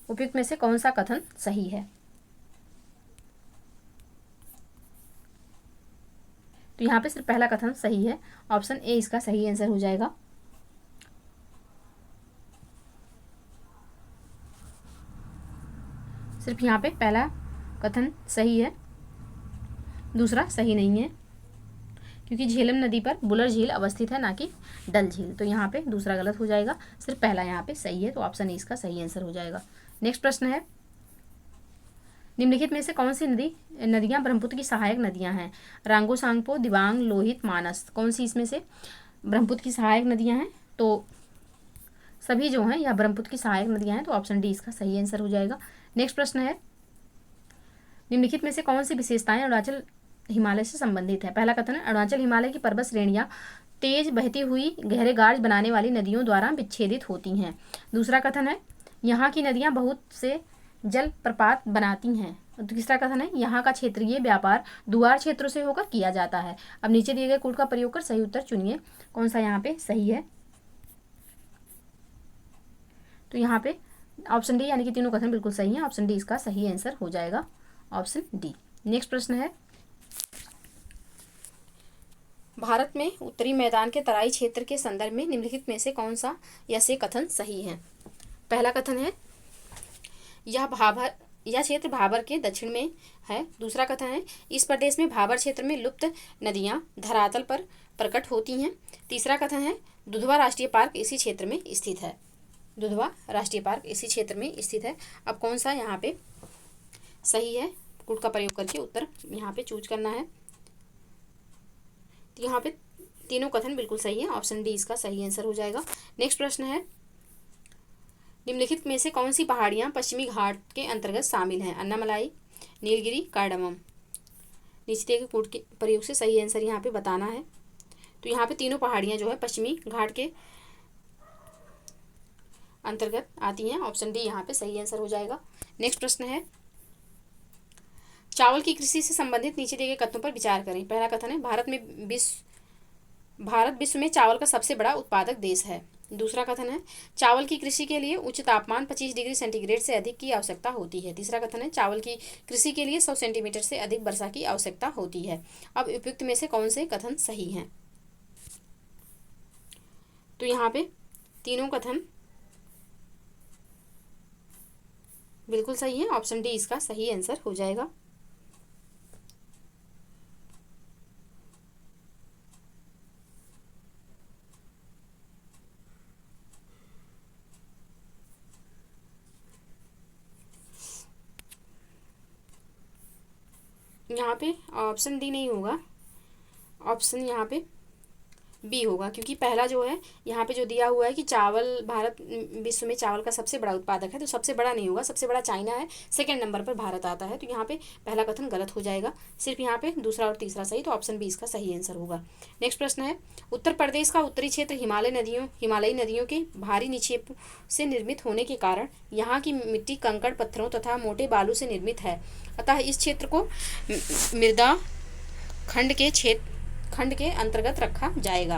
उपयुक्त में से कौन सा कथन सही है? तो यहाँ पे सिर्फ पहला कथन सही है, ऑप्शन ए इसका सही आंसर हो जाएगा। सिर्फ यहाँ पे पहला कथन सही है, दूसरा सही नहीं है, क्योंकि झेलम नदी पर बुलर झील अवस्थित है, ना कि डल झील। तो यहाँ पे दूसरा गलत हो जाएगा, सिर्फ पहला यहाँ पे सही है, तो ऑप्शन ए इसका सही आंसर हो जाएगा। नेक्स्ट प्रश्न है, निम्नलिखित में से कौन सी नदियाँ ब्रह्मपुत्र की सहायक नदियाँ हैं? रांगो, सांगपो, दिबांग, लोहित, मानस, कौन सी इसमें से ब्रह्मपुत्र की सहायक नदियाँ हैं? तो सभी जो हैं यह ब्रह्मपुत्र की सहायक नदियाँ हैं, तो ऑप्शन डी इसका सही आंसर हो जाएगा। नेक्स्ट प्रश्न है, निम्नलिखित में से कौन सी विशेषताएं अरुणाचल हिमालय से संबंधित है? पहला कथन है, अरुणाचल हिमालय की पर्वत श्रेणियां तेज बहती हुई गहरे गार्ज बनाने वाली नदियों द्वारा विच्छेदित होती हैं। दूसरा कथन है, यहाँ की नदियां बहुत से जल प्रपात बनाती हैं। तीसरा कथन है, यहाँ का क्षेत्रीय व्यापार दुआर क्षेत्रों से होकर किया जाता है। अब नीचे दिए गए कोड का प्रयोग कर सही उत्तर चुनिए, कौन सा यहाँ पे सही है? तो यहाँ पे ऑप्शन डी यानी कि तीनों कथन बिल्कुल सही है, ऑप्शन डी इसका सही आंसर हो जाएगा, ऑप्शन डी। नेक्स्ट प्रश्न है, भारत में उत्तरी मैदान के तराई क्षेत्र के संदर्भ में निम्नलिखित में से कौन सा या से कथन सही है? पहला कथन है, यह क्षेत्र भाबर के दक्षिण में है। दूसरा कथन है, इस प्रदेश में भाबर क्षेत्र में लुप्त नदियां धरातल पर प्रकट होती हैं। तीसरा कथन है, दुधवा राष्ट्रीय पार्क इसी क्षेत्र में स्थित है। दुधवा राष्ट्रीय पार्क इसी क्षेत्र में स्थित है। अब कौन सा यहाँ पे सही है? कोड का प्रयोग करके उत्तर यहाँ पे चूज करना है। तो यहाँ पे तीनों कथन बिल्कुल सही है, ऑप्शन डी इसका सही आंसर हो जाएगा। नेक्स्ट प्रश्न है, निम्नलिखित में से कौन सी पहाड़ियाँ पश्चिमी घाट के अंतर्गत शामिल हैं? अन्नामलाई, नीलगिरी, कार्डमम। नीचे दिए गए कोड के प्रयोग से सही आंसर यहाँ पे बताना है। तो यहाँ पे तीनों पहाड़ियाँ जो है पश्चिमी घाट के अंतर्गत आती हैं, ऑप्शन डी यहाँ पे सही आंसर हो जाएगा। नेक्स्ट प्रश्न है, चावल की कृषि से संबंधित नीचे दिए गए कथनों पर विचार करें। पहला कथन है, भारत विश्व में चावल का सबसे बड़ा उत्पादक देश है। दूसरा कथन है, चावल की कृषि के लिए उच्च तापमान 25 डिग्री सेंटीग्रेड से अधिक की आवश्यकता होती है। तीसरा कथन है, चावल की कृषि के लिए 100 सेंटीमीटर से अधिक वर्षा की आवश्यकता होती है। अब उपयुक्त में से कौन से कथन सही हैं? तो यहाँ पे तीनों कथन बिल्कुल सही है, ऑप्शन डी इसका सही आंसर हो जाएगा। यहाँ पे ऑप्शन डी नहीं होगा, ऑप्शन यहाँ पे बी होगा, क्योंकि पहला जो है यहाँ पे जो दिया हुआ है कि चावल भारत विश्व में चावल का सबसे बड़ा उत्पादक है, तो सबसे बड़ा नहीं होगा, सबसे बड़ा चाइना है, सेकंड नंबर पर भारत आता है। तो यहाँ पे पहला कथन गलत हो जाएगा, सिर्फ यहाँ पे दूसरा और तीसरा सही, तो ऑप्शन बी इसका सही आंसर होगा। नेक्स्ट प्रश्न है, उत्तर प्रदेश का उत्तरी क्षेत्र हिमालयी नदियों के भारी निक्षेप से निर्मित होने के कारण यहाँ की मिट्टी कंकड़ पत्थरों तथा मोटे बालू से निर्मित है, अतः इस क्षेत्र को मृदा खंड के अंतर्गत रखा जाएगा।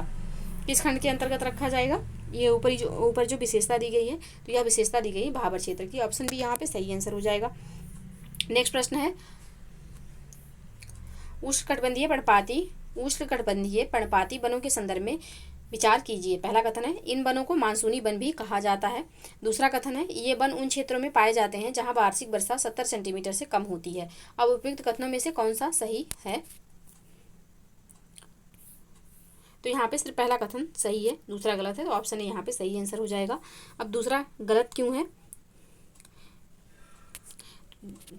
किस खंड के अंतर्गत रखा जाएगा? ये ऊपर जो विशेषता दी गई है, तो यह विशेषता दी गई है भाबर क्षेत्र की, ऑप्शन बी यहाँ पे सही आंसर हो जाएगा। नेक्स्ट प्रश्न है, उष्णकटिबंधीय पर्णपाती वनों के संदर्भ में विचार कीजिए। पहला कथन है, इन वनों को मानसूनी वन भी कहा जाता है। दूसरा कथन है, ये वन उन क्षेत्रों में पाए जाते हैं जहाँ वार्षिक वर्षा 70 सेंटीमीटर से कम होती है। अब उपयुक्त कथनों में से कौन सा सही है? तो यहाँ पे सिर्फ पहला कथन सही है, दूसरा गलत है, तो ऑप्शन ए यहाँ पे सही आंसर हो जाएगा। अब दूसरा गलत क्यों है?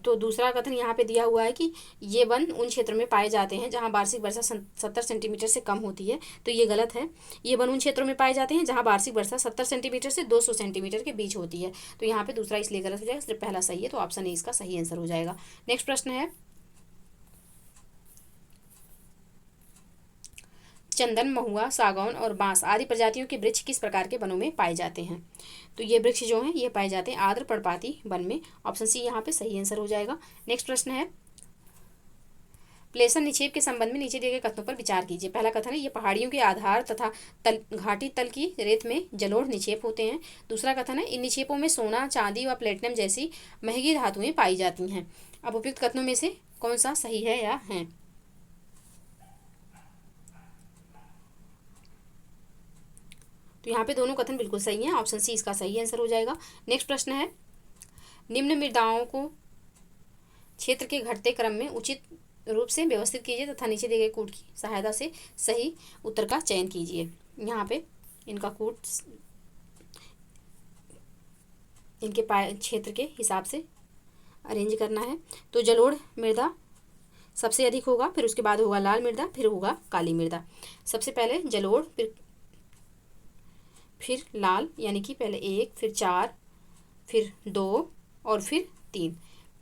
तो दूसरा कथन यहाँ पे दिया हुआ है कि ये वन उन क्षेत्रों में पाए जाते हैं जहाँ वार्षिक वर्षा 70 सेंटीमीटर से कम होती है, तो ये गलत है। ये वन उन क्षेत्रों में पाए जाते हैं जहाँ वार्षिक वर्षा 70 सेंटीमीटर से 200 सेंटीमीटर के बीच होती है, तो यहाँ पे दूसरा इसलिए गलत हो जाएगा, सिर्फ पहला सही है, तो ऑप्शन ए इसका सही आंसर हो जाएगा। नेक्स्ट प्रश्न है, चंदन, महुआ, सागौन और बांस आदि प्रजातियों के वृक्ष किस प्रकार के वनों में पाए जाते हैं? तो ये वृक्ष जो हैं ये पाए जाते हैं आर्द्र पर्णपाती वन में, ऑप्शन सी यहाँ पे सही आंसर हो जाएगा। नेक्स्ट प्रश्न है, प्लेसन निक्षेप के संबंध में नीचे दिए गए कथनों पर विचार कीजिए। पहला कथन है, ये पहाड़ियों के आधार तथा घाटी तल की रेत में जलोढ़ निक्षेप होते हैं। दूसरा कथन है, इन निक्षेपों में सोना, चांदी व प्लेटिनम जैसी महंगी धातुएं पाई जाती हैं। अब उपयुक्त कथनों में से कौन सा सही है या है? तो यहाँ पे दोनों कथन बिल्कुल सही हैं, ऑप्शन सी इसका सही आंसर हो जाएगा। नेक्स्ट प्रश्न है, निम्न मृदाओं को क्षेत्र के घटते क्रम में उचित रूप से व्यवस्थित कीजिए तथा नीचे दिए गए कूट की सहायता से सही उत्तर का चयन कीजिए। यहाँ पे इनका कूट इनके क्षेत्र के हिसाब से अरेंज करना है। तो जलोढ़ मृदा सबसे अधिक होगा, फिर उसके बाद होगा लाल मृदा, फिर होगा काली मृदा। सबसे पहले जलोढ़, फिर लाल, यानी कि पहले 1, फिर 4, फिर 2 और फिर 3।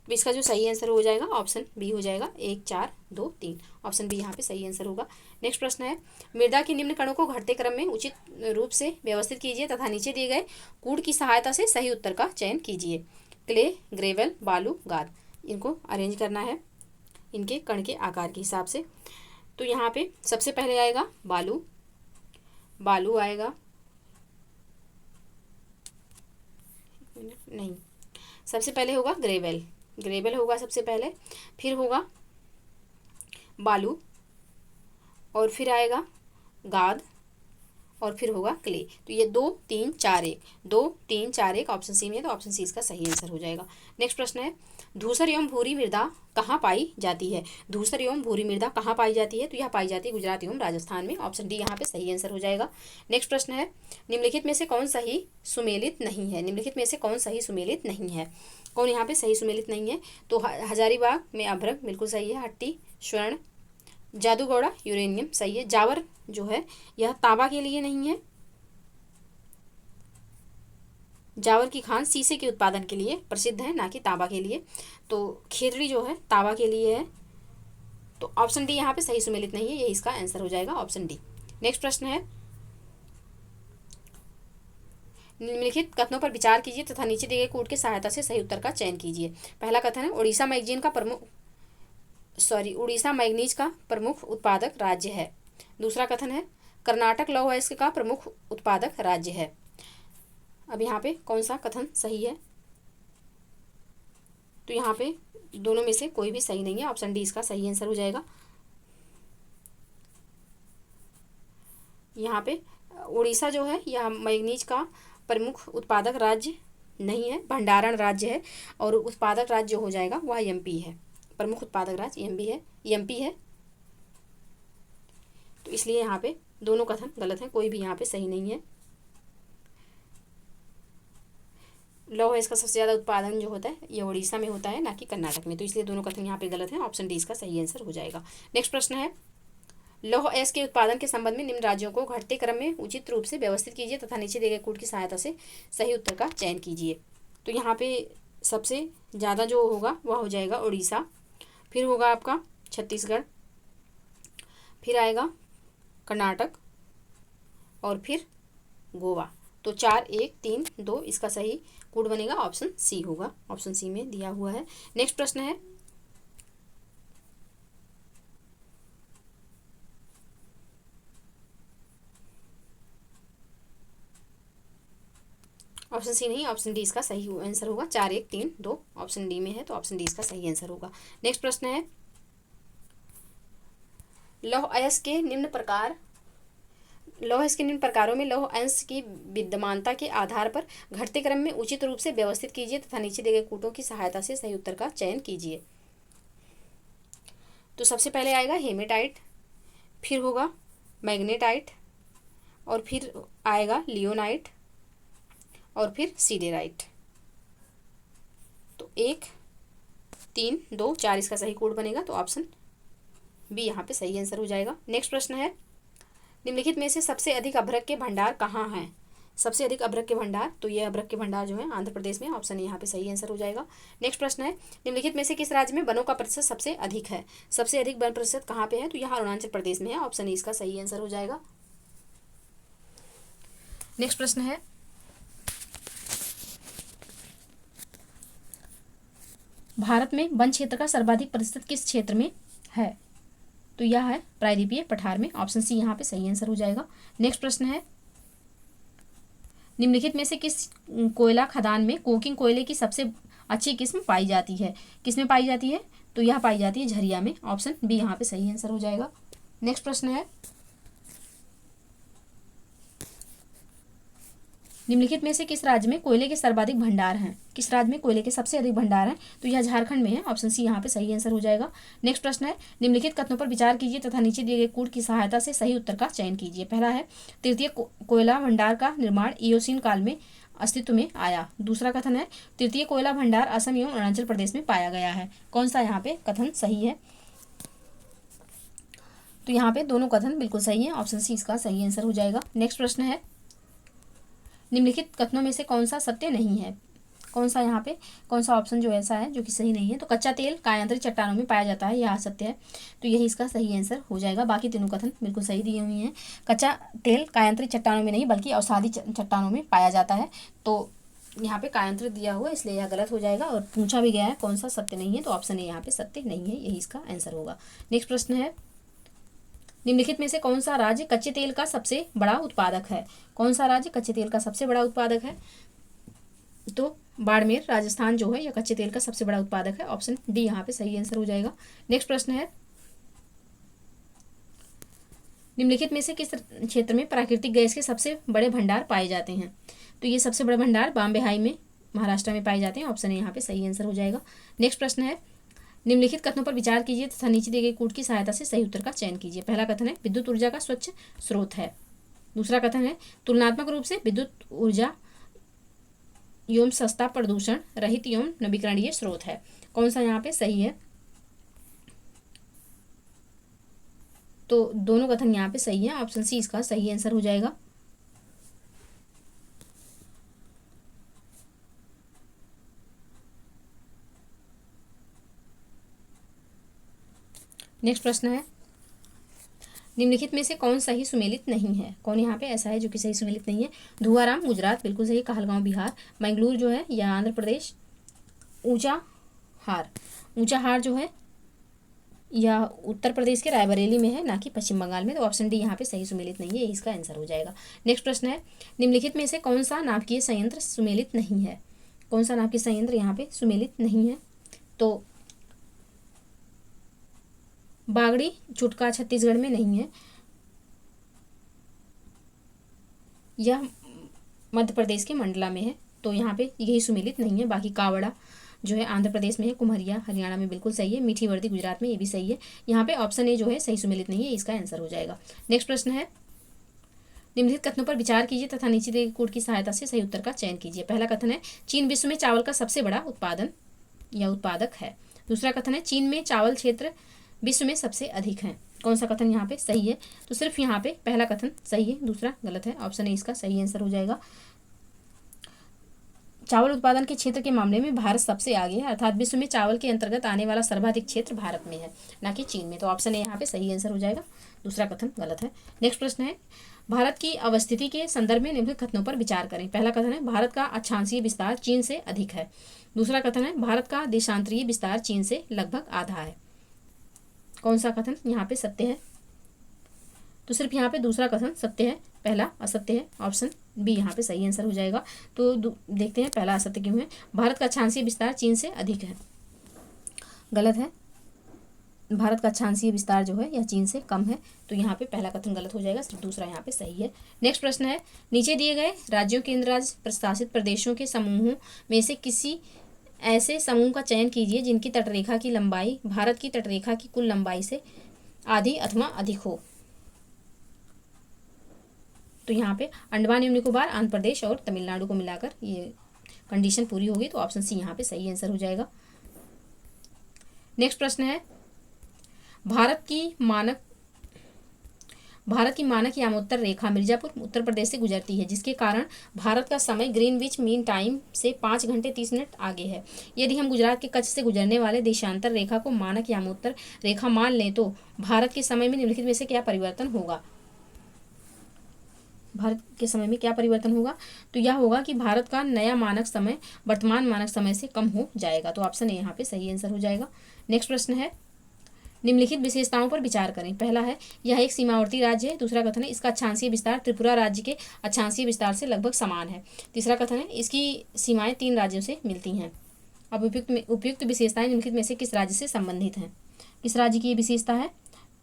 तो इसका जो सही आंसर हो जाएगा ऑप्शन बी हो जाएगा, 1, 4, 2, 3। ऑप्शन बी यहाँ पे सही आंसर होगा। नेक्स्ट प्रश्न है, मृदा के निम्न कणों को घटते क्रम में उचित रूप से व्यवस्थित कीजिए तथा नीचे दिए गए कूट की सहायता से सही उत्तर का चयन कीजिए। क्ले, ग्रेवल, बालू, गाद, इनको अरेंज करना है इनके कण के आकार के हिसाब से। तो यहाँ पे सबसे पहले आएगा बालू, बालू आएगा, नहीं, सबसे पहले होगा ग्रेवल, ग्रेवल होगा सबसे पहले, फिर होगा बालू, और फिर आएगा गाद, और फिर होगा क्ले। तो ये 2, 3, 4, 1, 2, 3, 4, 1 ऑप्शन सी में है, तो ऑप्शन सी इसका सही आंसर हो जाएगा। नेक्स्ट प्रश्न है, धूसर एवं भूरी मृदा कहाँ पाई जाती है? धूसर एवं भूरी मृदा कहाँ पाई जाती है? तो यह पाई जाती है गुजरात एवं राजस्थान में, ऑप्शन डी यहाँ पे सही आंसर हो जाएगा। नेक्स्ट प्रश्न है, निम्नलिखित में से कौन सही सुमेलित नहीं है? निम्नलिखित में से कौन सही सुमेलित नहीं है? कौन यहाँ पे सही सुमेलित नहीं है? तो हजारीबाग में अभ्रक बिल्कुल सही है, हट्टी स्वर्ण, जादूगौड़ा यूरेनियम सही है, जावर जो है यह तांबा के लिए नहीं है, जावर की खान शीशे के उत्पादन के लिए प्रसिद्ध है, ना कि तांबा के लिए। तो खेतड़ी जो है तांबा के लिए है, तो ऑप्शन डी यहाँ पे सही सुमेलित नहीं है, ये इसका आंसर हो जाएगा, ऑप्शन डी। नेक्स्ट प्रश्न है, निम्नलिखित कथनों पर विचार कीजिए तथा नीचे दिए गए कूट की सहायता से सही उत्तर का चयन कीजिए। पहला कथन है, उड़ीसा मैग्नीज का प्रमुख उत्पादक राज्य है। दूसरा कथन है, कर्नाटक लौह अयस्क का प्रमुख उत्पादक राज्य है। अब यहाँ पे कौन सा कथन सही है? तो यहाँ पे दोनों में से कोई भी सही नहीं है, ऑप्शन डी इसका सही आंसर हो जाएगा। यहाँ पे उड़ीसा जो है यह मैग्नीज का प्रमुख उत्पादक राज्य नहीं है, भंडारण राज्य है, और उत्पादक राज्य जो हो जाएगा वह एमपी है। प्रमुख उत्पादक राज्य एमपी है, तो इसलिए यहाँ पे दोनों कथन गलत हैं, कोई भी यहाँ पे सही नहीं है। लौह इसका सबसे ज़्यादा उत्पादन जो होता है ये उड़ीसा में होता है, ना कि कर्नाटक में, तो इसलिए दोनों कथन यहाँ पे गलत हैं, ऑप्शन डी इसका सही आंसर हो जाएगा। नेक्स्ट प्रश्न है, लौह अयस्क के उत्पादन के संबंध में निम्न राज्यों को घटते क्रम में उचित रूप से व्यवस्थित कीजिए तथा नीचे दिए गए कूट की सहायता से सही उत्तर का चयन कीजिए। तो यहाँ पे सबसे ज़्यादा जो होगा वह हो जाएगा उड़ीसा, फिर होगा आपका छत्तीसगढ़, फिर आएगा कर्नाटक, और फिर गोवा। तो 4, 1, 3, 2 इसका सही कूट बनेगा, ऑप्शन सी होगा, ऑप्शन सी में दिया हुआ है। नेक्स्ट प्रश्न है, ऑप्शन सी नहीं, ऑप्शन डी इसका सही आंसर होगा, 4, 1, 3, 2 ऑप्शन डी में है, तो ऑप्शन डी इसका सही आंसर होगा। नेक्स्ट प्रश्न है, लौह अयस्क के निम्न प्रकारों में लौह अंश की विद्यमानता के आधार पर घटते क्रम में उचित रूप से व्यवस्थित कीजिए तथा नीचे दिए गए कूटों की सहायता से सही उत्तर का चयन कीजिए। तो सबसे पहले आएगा हेमेटाइट, फिर होगा मैग्नेटाइट, और फिर आएगा लियोनाइट, और फिर सीडेराइट। तो 1, 3 2 4 इसका सही कोड बनेगा, तो ऑप्शन बी यहाँ पे सही आंसर हो जाएगा। नेक्स्ट प्रश्न है, निम्नलिखित में से सबसे अधिक अभ्रक के भंडार कहाँ हैं? सबसे अधिक अभ्रक के भंडार, तो ये अभ्रक के भंडार जो है आंध्र प्रदेश में, ऑप्शन यहाँ पे सही आंसर हो जाएगा। नेक्स्ट प्रश्न है, निम्नलिखित में से किस राज्य में वनों का प्रतिशत सबसे अधिक है? सबसे अधिक वन प्रतिशत कहाँ पे है? तो यहाँ अरुणाचल प्रदेश में है, ऑप्शन ए इसका सही आंसर हो जाएगा। नेक्स्ट प्रश्न है, भारत में वन क्षेत्र का सर्वाधिक प्रतिशत किस क्षेत्र में है? तो यह है प्रायद्वीपीय पठार में, ऑप्शन सी यहाँ पे सही आंसर हो जाएगा। नेक्स्ट प्रश्न है, निम्नलिखित में से किस कोयला खदान में कोकिंग कोयले की सबसे अच्छी किस्म पाई जाती है? किसमें पाई जाती है? तो यह पाई जाती है झरिया में, ऑप्शन बी यहाँ पे सही आंसर हो जाएगा। नेक्स्ट प्रश्न है, निम्नलिखित में से किस राज्य में कोयले के सर्वाधिक भंडार हैं? किस राज्य में कोयले के सबसे अधिक भंडार हैं? तो यह झारखंड में है, ऑप्शन सी यहाँ पे सही आंसर हो जाएगा। नेक्स्ट प्रश्न है, निम्नलिखित कथनों पर विचार कीजिए तथा नीचे दिए गए कोड की सहायता से सही उत्तर का चयन कीजिए। पहला है, तृतीय कोयला भंडार का निर्माण इयोसीन काल में अस्तित्व में आया। दूसरा कथन है, तृतीय कोयला भंडार असम एवं अरुणाचल प्रदेश में पाया गया है। कौन सा यहाँ पे कथन सही है? तो यहाँ पे दोनों कथन बिल्कुल सही है, ऑप्शन सी इसका सही आंसर हो जाएगा। नेक्स्ट प्रश्न है, निम्नलिखित कथनों में से कौन सा सत्य नहीं है? कौन सा यहाँ पे कौन सा ऑप्शन जो ऐसा है जो कि सही नहीं है? तो कच्चा तेल कायांतरित चट्टानों में पाया जाता है, यह असत्य है, तो यही इसका सही आंसर हो जाएगा। बाकी तीनों कथन बिल्कुल सही दिए हुए हैं। कच्चा तेल कायांतरित चट्टानों में नहीं बल्कि अवसादी चट्टानों में पाया जाता है, तो यहाँ पे कायांतरित दिया हुआ है इसलिए यह गलत हो जाएगा। और पूछा भी गया है कौन सा सत्य नहीं है, तो ऑप्शन ए यहाँ पे सत्य नहीं है, यही इसका आंसर होगा। नेक्स्ट प्रश्न है, निम्नलिखित में से कौन सा राज्य कच्चे तेल का सबसे बड़ा उत्पादक है? कौन सा राज्य कच्चे तेल का सबसे बड़ा उत्पादक है? तो बाड़मेर राजस्थान जो है यह कच्चे तेल का सबसे बड़ा उत्पादक है, ऑप्शन डी यहाँ पे सही आंसर हो जाएगा। नेक्स्ट प्रश्न है, निम्नलिखित में से किस क्षेत्र में प्राकृतिक गैस के सबसे बड़े भंडार पाए जाते हैं? तो ये सबसे बड़े भंडार बॉम्बे हाई में महाराष्ट्र में पाए जाते हैं, ऑप्शन ए यहाँ पे सही आंसर हो जाएगा। नेक्स्ट प्रश्न है, निम्नलिखित कथनों पर विचार कीजिए तथा नीचे दिए गए कोड की सहायता से सही उत्तर का चयन कीजिए। पहला कथन है, विद्युत ऊर्जा का स्वच्छ स्रोत है। दूसरा कथन है, तुलनात्मक रूप से विद्युत ऊर्जा एवं सस्ता प्रदूषण रहित एवं नवीकरणीय स्रोत है। कौन सा यहाँ पे सही है? तो दोनों कथन यहाँ पे सही है, ऑप्शन सी इसका सही आंसर हो जाएगा। नेक्स्ट प्रश्न है, निम्नलिखित में से कौन सही सुमेलित नहीं है? कौन यहाँ पे ऐसा है जो कि सही सुमेलित नहीं है? धुआराम गुजरात बिल्कुल सही, कहलगांव बिहार, मंगलूर जो है यह आंध्र प्रदेश, ऊंचा हार जो है यह उत्तर प्रदेश के रायबरेली में है, ना कि पश्चिम बंगाल में, तो ऑप्शन डी यहाँ पे सही सुमेलित नहीं है, यही इसका आंसर हो जाएगा। नेक्स्ट प्रश्न है, निम्नलिखित में से कौन सा नाभिकीय संयंत्र सुमेलित नहीं है? कौन सा नाभिकीय संयंत्र यहाँ पे सुमेलित नहीं है? तो बागड़ी चुटका छत्तीसगढ़ में नहीं है, यह मध्य प्रदेश के मंडला में है, तो यहाँ पे यही सुमेलित नहीं है। बाकी कावड़ा जो है आंध्र प्रदेश में है, कुम्हरिया हरियाणा में बिल्कुल सही है, मीठी वर्दी गुजरात में, ये भी सही है। यहाँ पे ऑप्शन ए जो है सही सुमेलित नहीं है, इसका आंसर हो जाएगा। नेक्स्ट प्रश्न है, निम्नलिखित कथनों पर विचार कीजिए तथा नीचे दिए गए कोड की सहायता से सही उत्तर का चयन कीजिए। पहला कथन है, चीन विश्व में चावल का सबसे बड़ा उत्पादन या उत्पादक है। दूसरा कथन है, चीन में चावल क्षेत्र विश्व में सबसे अधिक है। कौन सा कथन यहाँ पे सही है? तो सिर्फ यहाँ पे पहला कथन सही है, दूसरा गलत है, ऑप्शन ए इसका सही आंसर हो जाएगा। चावल उत्पादन के क्षेत्र के मामले में भारत सबसे आगे है, अर्थात विश्व में चावल के अंतर्गत आने वाला सर्वाधिक क्षेत्र भारत में है, ना कि चीन में, तो ऑप्शन ए यहाँ पे सही आंसर हो जाएगा, दूसरा कथन गलत है। नेक्स्ट प्रश्न है, भारत की अवस्थिति के संदर्भ में निम्नलिखित कथनों पर विचार करें। पहला कथन है, भारत का अक्षांशीय विस्तार चीन से अधिक है। दूसरा कथन है, भारत का देशांतरीय विस्तार चीन से लगभग आधा है। कौन सा कथन यहाँ पे सत्य है? तो सिर्फ यहाँ पे दूसरा कथन सत्य है, पहला असत्य है, ऑप्शन बी यहाँ पे सही आंसर हो जाएगा। तो देखते हैं पहला असत्य क्यों है। भारत का अक्षांशीय विस्तार चीन से अधिक है, गलत है। भारत का अक्षांशीय विस्तार जो है यह चीन से कम है, तो यहाँ पे पहला कथन गलत हो जाएगा, सिर्फ दूसरा यहाँ पे सही है। नेक्स्ट प्रश्न है, नीचे दिए गए राज्यों केंद्र राज्य प्रशासित प्रदेशों के समूहों में से किसी ऐसे समूह का चयन कीजिए जिनकी तटरेखा की लंबाई भारत की तटरेखा की कुल लंबाई से आधी अथवा अधिक हो। तो यहाँ पे अंडमान एवं निकोबार, आंध्र प्रदेश और तमिलनाडु को मिलाकर ये कंडीशन पूरी होगी, तो ऑप्शन सी यहाँ पे सही आंसर हो जाएगा। नेक्स्ट प्रश्न है, भारत की मानक यामोत्तर रेखा मिर्जापुर उत्तर प्रदेश से गुजरती है, जिसके कारण भारत का समय ग्रीनविच मीन टाइम से 5 घंटे 30 मिनट आगे है। यदि हम गुजरात के कच्छ से गुजरने वाले देशांतर रेखा को मानक यामोत्तर रेखा मान लें तो भारत के समय में निम्नलिखित में से क्या परिवर्तन होगा? भारत के समय में क्या परिवर्तन होगा? तो यह होगा कि भारत का नया मानक समय वर्तमान मानक समय से कम हो जाएगा। तो ऑप्शन ए यहाँ पे सही आंसर हो जाएगा। नेक्स्ट प्रश्न है, निम्नलिखित विशेषताओं पर विचार करें। पहला है, यह एक सीमावर्ती राज्य है। दूसरा कथन है, इसका अक्षांशीय विस्तार त्रिपुरा राज्य के अक्षांशीय विस्तार से लगभग समान है। तीसरा कथन है, इसकी सीमाएं 3 राज्यों से मिलती हैं। अब उपयुक्त विशेषताएं निम्नलिखित में से किस राज्य से संबंधित हैं? किस राज्य की ये विशेषता है?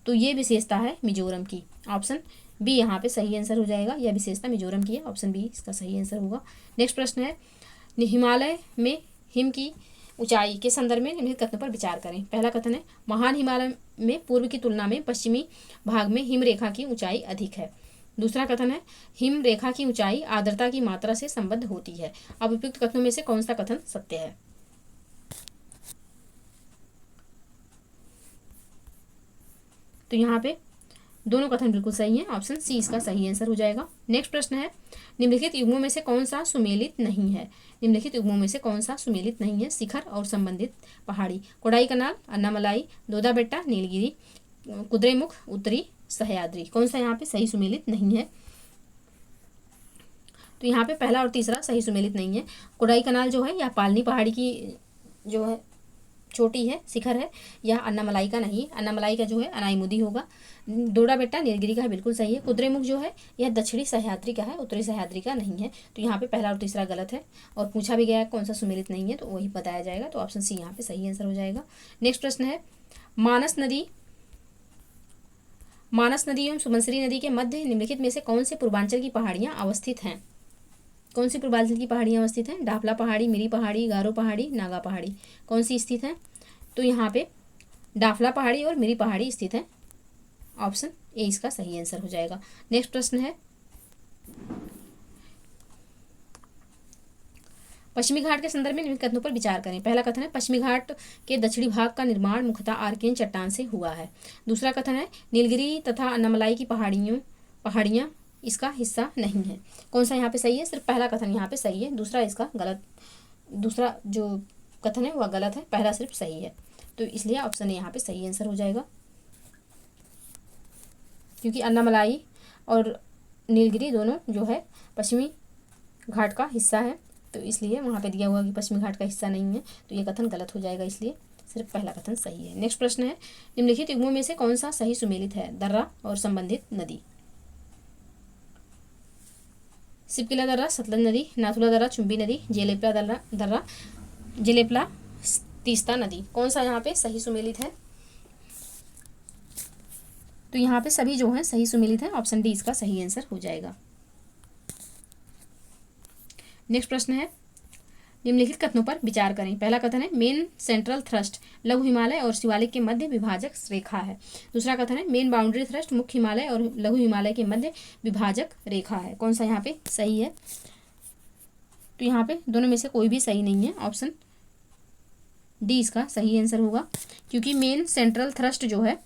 तो ये विशेषता है मिजोरम की। ऑप्शन बी यहाँ पे सही आंसर हो जाएगा। यह विशेषता मिजोरम की है। ऑप्शन बी इसका सही आंसर होगा। नेक्स्ट प्रश्न है, हिमालय में हिम की ऊंचाई के संदर्भ में निम्नलिखित कथनों पर विचार करें। पहला कथन है, महान हिमालय में पूर्व की तुलना में पश्चिमी भाग में हिम रेखा की ऊंचाई अधिक है। दूसरा कथन है, हिम रेखा की ऊंचाई आर्द्रता की मात्रा से संबद्ध होती है। अब उपयुक्त कथनों में से कौन सा कथन सत्य है? तो यहाँ पे दोनों कथन बिल्कुल सही हैं। ऑप्शन सी इसका सही आंसर हो जाएगा। नेक्स्ट प्रश्न है, निम्नलिखित युग्मों में से कौन सा सुमेलित नहीं है? निम्नलिखित युग्मों में से कौन सा सुमेलित नहीं है? शिखर और संबंधित पहाड़ी, कोडाईकनाल, अन्नामलाई, दोदा बेट्टा, नीलगिरी, कुद्रेमुख, उत्तरी सह्याद्री। कौन सा यहाँ पे सही सुमेलित नहीं है? तो यहाँ पे पहला और तीसरा सही सुमेलित नहीं है। कोडाईकनाल जो है यह पालनी पहाड़ी की जो है छोटी है, शिखर है। यह अन्नामलाई का नहीं, अन्नामलाई का जो है अनाईमुदी होगा। दोड़ा बेट्टा नीलगिरी का है, बिल्कुल सही है। कुद्रेमुख जो है यह दक्षिणी सह्याद्री का है, उत्तरी सह्याद्री का नहीं है। तो यहाँ पे पहला और तीसरा गलत है और पूछा भी गया कौन सा सुमेलित नहीं है, तो वही बताया जाएगा। तो ऑप्शन सी यहाँ पे सही आंसर हो जाएगा। नेक्स्ट प्रश्न है, मानस नदी एवं सुबनसिरी नदी के मध्य निम्नलिखित में से कौन से पूर्वांचल की पहाड़ियाँ अवस्थित हैं? कौन सी पूर्वांचल की पहाड़ियाँ अवस्थित हैं? डाफला पहाड़ी, मिरी पहाड़ी, गारो पहाड़ी, नागा पहाड़ी, कौन सी स्थित है? तो यहाँ पे डाफला पहाड़ी और मिरी पहाड़ी स्थित है। ऑप्शन ए इसका सही आंसर हो जाएगा। नेक्स्ट प्रश्न है, पश्चिमी घाट के संदर्भ में निम्नलिखित कथनों पर विचार करें। पहला कथन है, पश्चिमी घाट के दक्षिणी भाग का निर्माण मुख्यतः आर्कियन चट्टान से हुआ है। दूसरा कथन है, नीलगिरी तथा अन्नामलाई की पहाड़ियाँ इसका हिस्सा नहीं है। कौन सा यहाँ पे सही है? सिर्फ पहला कथन यहाँ पे सही है, दूसरा इसका गलत, दूसरा जो कथन है वह गलत है, पहला सिर्फ सही है। तो इसलिए ऑप्शन ए यहाँ पे सही आंसर हो जाएगा, क्योंकि अन्नामलाई और नीलगिरी दोनों जो है पश्चिमी घाट का हिस्सा है, तो इसलिए वहाँ पे दिया हुआ कि पश्चिमी घाट का हिस्सा नहीं है, तो ये कथन गलत हो जाएगा, इसलिए सिर्फ पहला कथन सही है। नेक्स्ट प्रश्न है, निम्नलिखित युग्मों में से कौन सा सही सुमेलित है? दर्रा और संबंधित नदी, सिपकिला दर्रा, सतलज नदी, नाथुला दर्रा, चुंबी नदी, जेलेपला तीस्ता नदी, कौन सा यहाँ पे सही सुमेलित है? तो यहाँ पे सभी जो हैं सही सुमेलित हैं। ऑप्शन डी इसका सही आंसर हो जाएगा। नेक्स्ट प्रश्न है, निम्नलिखित कथनों पर विचार करें। पहला कथन है, मेन सेंट्रल थ्रस्ट लघु हिमालय और शिवालिक के मध्य विभाजक रेखा है। दूसरा कथन है, मेन बाउंड्री थ्रस्ट मुख्य हिमालय और लघु हिमालय के मध्य विभाजक रेखा है। कौन सा यहाँ पे सही है? तो यहाँ पे दोनों में से कोई भी सही नहीं है। ऑप्शन डी इसका सही आंसर होगा, क्योंकि मेन सेंट्रल थ्रस्ट जो है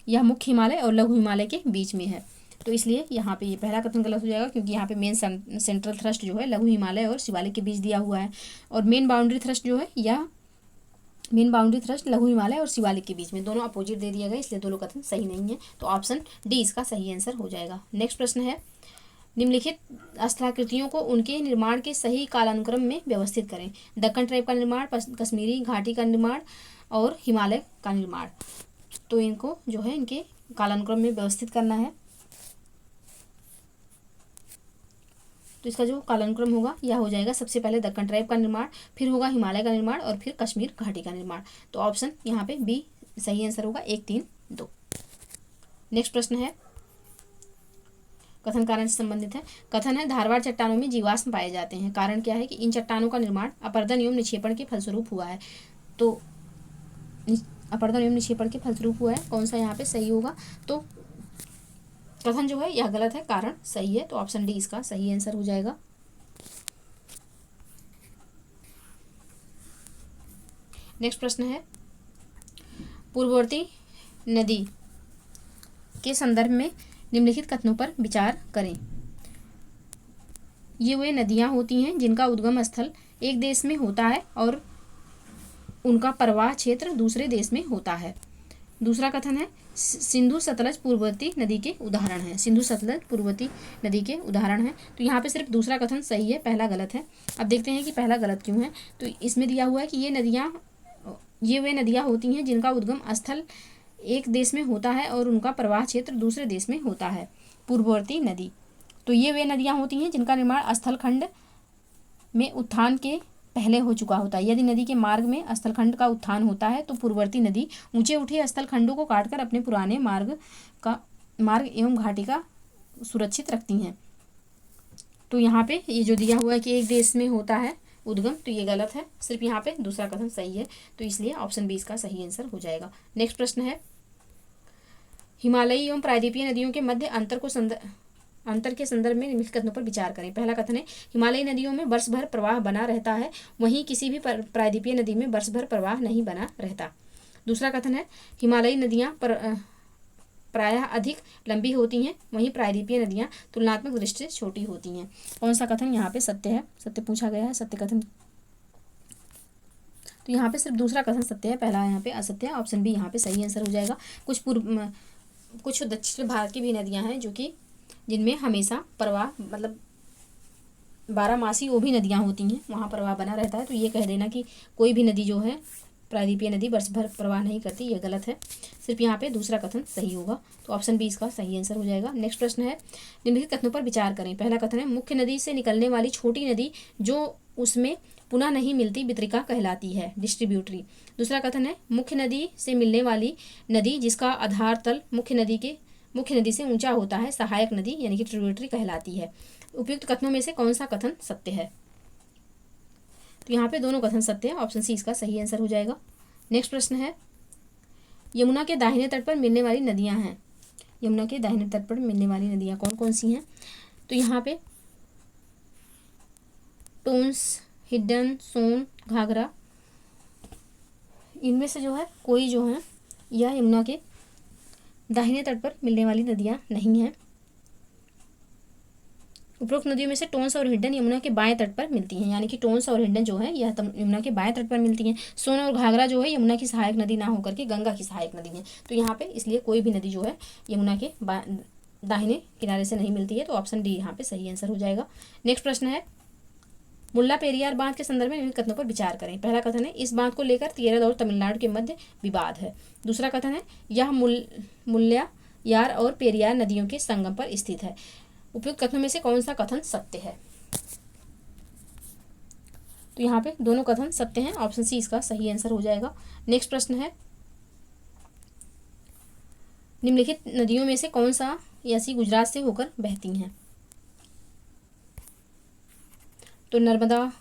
यह मुख्य हिमालय और लघु हिमालय के बीच में है, तो इसलिए यहाँ पे ये पहला कथन गलत हो जाएगा, क्योंकि यहाँ पे मेन सेंट्रल थ्रस्ट जो है लघु हिमालय और शिवालिक के बीच दिया हुआ है, और मेन बाउंड्री थ्रस्ट जो है यह मेन बाउंड्री थ्रस्ट लघु हिमालय और शिवालिक के बीच में, दोनों अपोजिट दे दिया गया, इसलिए दोनों कथन सही नहीं है। तो ऑप्शन डी इसका सही आंसर हो जाएगा। नेक्स्ट प्रश्न है, निम्नलिखित स्थलाकृतियों को उनके निर्माण के सही कालानुक्रम में व्यवस्थित करें। दक्कन ट्राइब का निर्माण, कश्मीरी घाटी का निर्माण और हिमालय का निर्माण। तो इनको जो है इनके कालानुक्रम में व्यवस्थित करना है। तो इसका जो कालानुक्रम होगा यह हो जाएगा, सबसे पहले दक्कन ट्राइब का निर्माण, फिर होगा हिमालय का निर्माण और फिर कश्मीर घाटी का निर्माण। तो ऑप्शन यहाँ पे बी सही आंसर होगा, 1, 3, 2। नेक्स्ट प्रश्न है, कथन कारण से संबंधित है। कथन है, धारवाड़ चट्टानों में जीवाश्म पाए जाते हैं। कारण क्या है कि इन चट्टानों का निर्माण अपर्दन एवं निक्षेपण के फलस्वरूप हुआ है। तो अपर्दन एवं निक्षेपण के फलस्वरूप हुआ है, कौन सा यहाँ पे सही होगा? तो कथन जो है यह गलत है, कारण सही है। तो ऑप्शन डी इसका सही आंसर हो जाएगा। नेक्स्ट प्रश्न है, पूर्ववर्ती नदी के संदर्भ में निम्नलिखित कथनों पर विचार करें। ये वे नदियाँ होती हैं जिनका उद्गम स्थल एक देश में होता है और उनका प्रवाह क्षेत्र दूसरे देश में होता है। दूसरा कथन है सिंधु सतलज पूर्ववर्ती नदी के उदाहरण हैं। सिंधु सतलज पूर्ववर्ती नदी के उदाहरण हैं। तो यहाँ पे सिर्फ दूसरा कथन सही है, पहला गलत है। अब देखते हैं कि पहला गलत क्यों है। तो इसमें दिया हुआ है कि ये वे नदियाँ होती हैं जिनका उद्गम स्थल एक देश में होता है और उनका प्रवाह क्षेत्र दूसरे देश में होता है। पूर्ववर्ती नदी, तो ये वे नदियाँ होती हैं जिनका निर्माण स्थल खंड में उत्थान के पहले हो चुका होता है। यदि नदी के मार्ग में स्थल खंड का उत्थान होता है तो पूर्ववर्ती नदी ऊंचे उठे स्थल खंडों को काटकर अपने पुराने मार्ग एवं घाटी का सुरक्षित रखती हैं। तो यहाँ पे ये जो दिया हुआ है कि एक देश में होता है उद्गम, तो ये गलत है। सिर्फ यहाँ पे दूसरा कथन सही है, तो इसलिए ऑप्शन बी इसका सही आंसर हो जाएगा। नेक्स्ट प्रश्न है हिमालयी एवं प्रायद्वीपीय नदियों के मध्य अंतर के संदर्भ में निम्नलिखित कथनों पर विचार करें। पहला कथन है हिमालयी नदियों में वर्ष भर प्रवाह बना रहता है, वहीं किसी भी प्रायद्वीपीय नदी में वर्ष भर प्रवाह नहीं बना रहता। दूसरा कथन है हिमालयी नदियाँ प्रायः अधिक लंबी होती हैं, वहीं प्रायद्वीपीय नदियाँ तुलनात्मक दृष्टि से छोटी होती हैं। कौन सा कथन यहाँ पे सत्य है? सत्य पूछा गया है, सत्य कथन। तो यहाँ पे सिर्फ दूसरा कथन सत्य है, पहला यहाँ पे असत्य है। ऑप्शन बी यहाँ पे सही आंसर हो जाएगा। कुछ दक्षिण भारत की भी नदियाँ हैं जो कि जिनमें हमेशा प्रवाह मतलब 12 मासी वो भी नदियाँ होती हैं, वहाँ प्रवाह बना रहता है। तो ये कह देना कि कोई भी नदी जो है प्रायद्वीपीय नदी वर्ष भर प्रवाह नहीं करती, ये गलत है। सिर्फ यहाँ पे दूसरा कथन सही होगा, तो ऑप्शन बी इसका सही आंसर हो जाएगा। नेक्स्ट प्रश्न है निम्नलिखित कथनों पर विचार करें। पहला कथन है मुख्य नदी से निकलने वाली छोटी नदी जो उसमें पुनः नहीं मिलती वितरिका कहलाती है, डिस्ट्रीब्यूटरी। दूसरा कथन है मुख्य नदी से मिलने वाली नदी जिसका आधार तल मुख्य नदी से ऊंचा होता है, सहायक नदी यानी कि ट्रिब्यूटरी कहलाती है। उपयुक्त कथनों में से कौन सा कथन सत्य है? तो यहाँ पे दोनों कथन सत्य है, ऑप्शन सी इसका सही आंसर हो जाएगा। नेक्स्ट प्रश्न है यमुना के दाहिने तट पर मिलने वाली नदियाँ हैं। यमुना के दाहिने तट पर मिलने वाली नदियाँ कौन कौन सी हैं? तो यहाँ पे टोंस, हिड्डन, सोन, घाघरा, इनमें से जो है कोई जो है यह यमुना के दाहिने तट पर मिलने वाली नदियाँ नहीं हैं। उपरोक्त नदियों में से टोंस और हिड्डन यमुना के बाएं तट पर मिलती हैं, यानी कि टोंस और हिड्डन जो है यह यमुना के बाएं तट पर मिलती हैं। सोन और घाघरा जो है यमुना की सहायक नदी ना होकर के गंगा की सहायक नदी है। तो यहाँ पे इसलिए कोई भी नदी जो है यमुना के दाहिने किनारे से नहीं मिलती है, तो ऑप्शन डी यहाँ पे सही आंसर हो जाएगा। नेक्स्ट प्रश्न है मुल्ला पेरियार बांध के संदर्भ में निम्नलिखित कथनों पर विचार करें। पहला कथन है इस बांध को लेकर केरल और तमिलनाडु के मध्य विवाद है। दूसरा कथन है यह मुल्लायार और पेरियार नदियों के संगम पर स्थित है। उपयुक्त कथनों में से कौन सा कथन सत्य है? तो यहाँ पे दोनों कथन सत्य हैं, ऑप्शन सी इसका सही आंसर हो जाएगा। नेक्स्ट प्रश्न है निम्नलिखित नदियों में से कौन सा ऐसी गुजरात से होकर बहती हैं? तो नर्मदा,